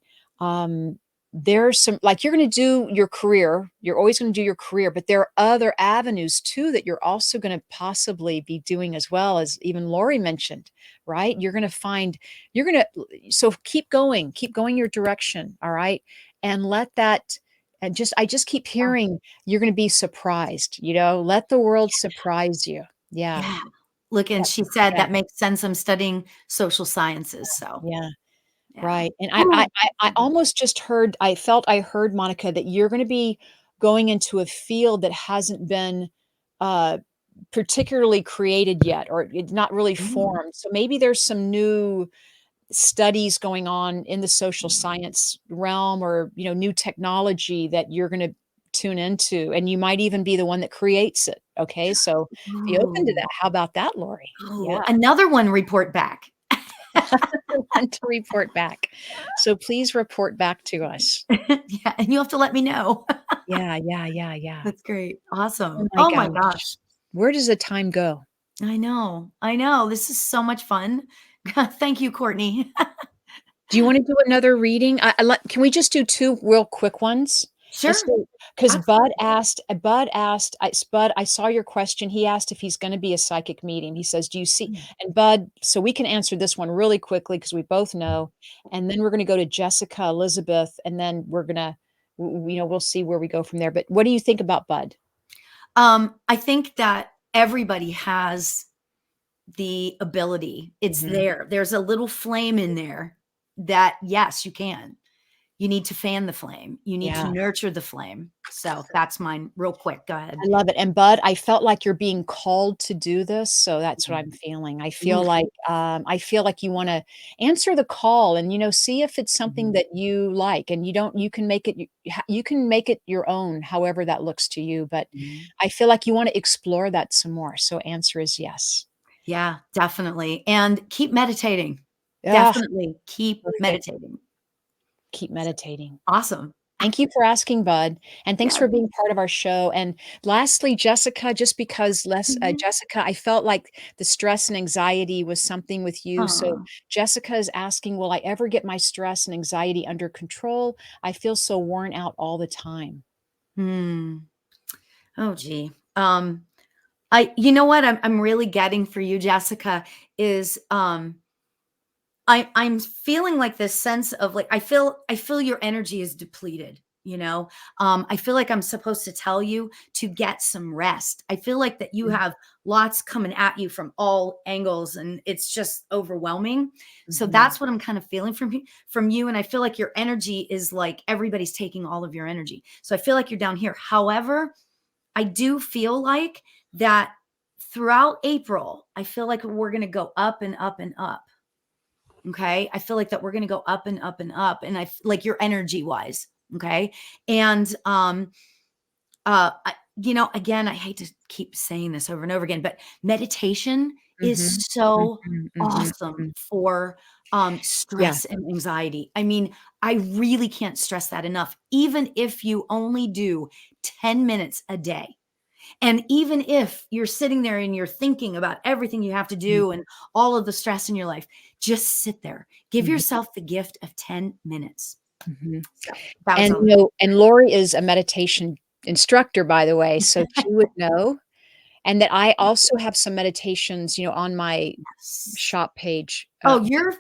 S2: there's some, like, you're going to do your career. You're always going to do your career, but there are other avenues too that you're also going to possibly be doing, as well, as even Lauri mentioned, right? You're going to find, you're going to, so keep going your direction. All right. And let that, and I just keep hearing you're going to be surprised, let the world surprise you. Yeah.
S3: Yeah. Look, and
S2: That,
S3: she said
S2: yeah.
S3: that makes sense. I'm studying social sciences. So,
S2: Yeah.
S3: yeah.
S2: Right, and
S3: Oh,
S2: I almost just heard, I felt I heard, Monica, that you're gonna be going into a field that hasn't been, uh, particularly created yet, or it's not really
S3: mm,
S2: formed, so maybe there's some new studies going on in the social science realm, or, new technology that you're gonna tune into, and you might even be the one that creates it. Okay. So be open to
S3: Ooh.
S2: that. How about that, Lauri?
S3: Oh,
S2: Yeah.
S3: another one report back.
S2: Want to report back. So please report back to us.
S3: Yeah, and you have to let me know.
S2: Yeah. Yeah. Yeah. Yeah.
S3: That's great.
S2: Oh
S3: Awesome.
S2: my
S3: Oh my
S2: gosh.
S3: gosh.
S2: Where does the time go?
S3: I know. I know. This is so much fun. Thank you, Courtney.
S2: Do you want to do another reading? Can we just do two real quick ones? Let's
S3: Sure.
S2: do because
S3: Absolutely.
S2: Bud asked, Bud, I saw your question. He asked if he's going to be a psychic medium. He says, "Do you see?"
S3: Mm.
S2: And Bud, so we can answer this one really quickly because we both know, and then we're going to go to Jessica, Elizabeth, and then we're gonna, we'll see where we go from there. But what do you think about Bud?
S3: I think that everybody has the ability. It's
S2: Mhm.
S3: there. There's a little flame in there that, yes, you can. You need to fan the flame. You need to
S2: Yeah.
S3: nurture the flame. So that's mine real quick. Go ahead.
S2: I love it. And Bud, I felt like you're being called to do this, so that's what
S3: Yeah.
S2: I'm feeling.
S3: Oof.
S2: I feel like you wanna answer the call and, see if it's something
S3: Mhm.
S2: that you like, and you can make it you can make it your own, however that looks to you, but
S3: Mhm.
S2: I feel like you wanna explore that some more, so answer is yes.
S3: Yeah, definitely. And keep meditating.
S2: Yeah,
S3: Definitely keep
S2: perfect.
S3: meditating.
S2: Keep meditating.
S3: Awesome.
S2: Thank you for asking, Bud, and thanks
S3: Yeah.
S2: for being part of our show, and lastly, Jessica, just because
S3: Mhm.
S2: Jessica, I felt like the stress and anxiety was something with you, so
S3: Aw.
S2: Jessica is asking, "Will I ever get my stress and anxiety under control? I feel so worn out all the time."
S3: Hmm. Oh, gee. You know what I'm really getting for you, Jessica, is I'm feeling like this sense of like I feel your energy is depleted, you know? I feel like I'm supposed to tell you to get some rest. I feel like that you
S2: Mm,
S3: have lots coming at you from all angles and it's just overwhelming. So
S2: mhm,
S3: that's what I'm kind of feeling from you and I feel like your energy is like everybody's taking all of your energy. So I feel like you're down here. However, I do feel like that throughout April, I feel like we're going to go up and up and up. Okay. I feel like that we're going to go up and up and up. And like your energy wise. Okay. And, again, I hate to keep saying this over and over again, but meditation is
S2: mhm,
S3: so
S2: mhm, mhm,
S3: awesome
S2: mhm.
S3: for
S2: Yeah,
S3: stress and anxiety. I mean, I really can't stress that enough. Even if you only do 10 minutes a day, and even if you're sitting there and you're thinking about everything you have to
S2: mhm,
S3: do and all of the stress in your life, just sit there. Give
S2: mhm,
S3: yourself the gift of 10 minutes.
S2: mhm.
S3: So that was
S2: And,
S3: all.
S2: and Lori is a meditation instructor, by the way, so she would know, and that I also have some meditations, on my
S3: Yes.
S2: shop page.
S3: Oh, your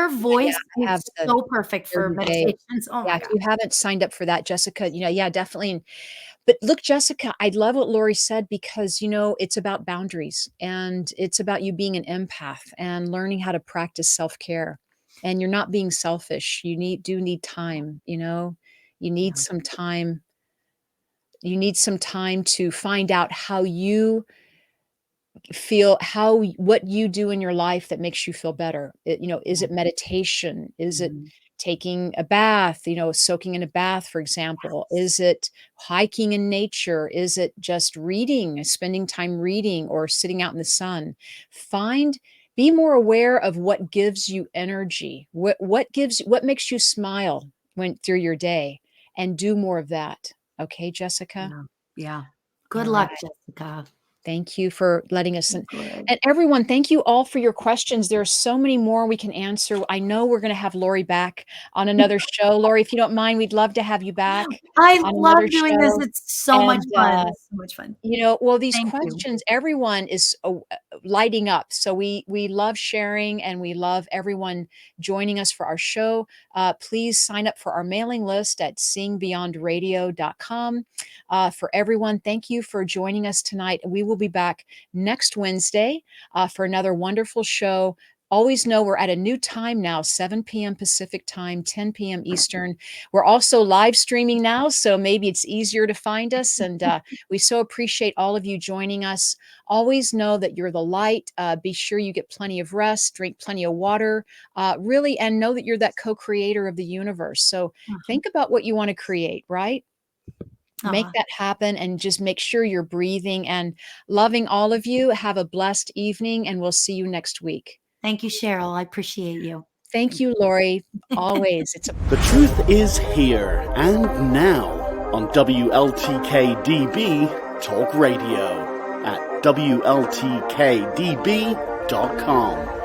S2: Yeah,
S3: voice
S2: I have
S3: is
S2: the
S3: so perfect for
S2: 30 days.
S3: meditations. Oh
S2: Yeah,
S3: my
S2: if
S3: gosh.
S2: you haven't signed up for that, Jessica, yeah, definitely, but look, Jessica, I love what Lori said because, it's about boundaries, and it's about you being an empath and learning how to practice self-care, and you're not being selfish. Do need time, You need
S3: Yeah.
S2: some time. You need some time to find out how you feel, what you do in your life that makes you feel better. Is
S3: Yeah.
S2: it meditation? Is it
S3: Mhm.
S2: taking a bath, soaking in a bath, for example? Is it hiking in nature? Is it just reading, spending time reading or sitting out in the sun? Find Be more aware of what gives you energy. What makes you smile when through your day, and do more of that. Okay, Jessica?
S3: Yeah. Yeah. Good
S2: All
S3: luck,
S2: right.
S3: Jessica.
S2: Thank you for letting us in.
S3: Good.
S2: And everyone, thank you all for your questions. There are so many more we can answer. I know we're going to have Lori back on another show. Lori, if you don't mind, we'd love to have you back
S3: I
S2: on
S3: love
S2: another
S3: doing this.
S2: show.
S3: It's so much
S2: And
S3: fun. It's so much fun.
S2: well, these
S3: Thank you.
S2: questions, everyone is lighting up. So we love sharing, and we love everyone joining us for our show. Please sign up for our mailing list at seeingbeyondradio.com. For everyone, thank you for joining us tonight. We will be back next Wednesday for another wonderful show. Always know we're at a new time now, 7 p.m. Pacific time, 10 p.m. Eastern. We're also live streaming now, so maybe it's easier to find us. And we so appreciate all of you joining us. Always know that you're the light. Be sure you get plenty of rest, drink plenty of water, really, and know that you're that co creator of the universe. So think about what you want to create, right? Make
S3: Aw,
S2: that happen and just make sure you're breathing and loving all of you. Have a blessed evening, and we'll see you next week.
S3: thank you, Cheryl. I appreciate you.
S2: Thank you, Lori. Always. It's a
S4: The truth is here and now on WLTKDB Talk Radio at WLTKDB.com.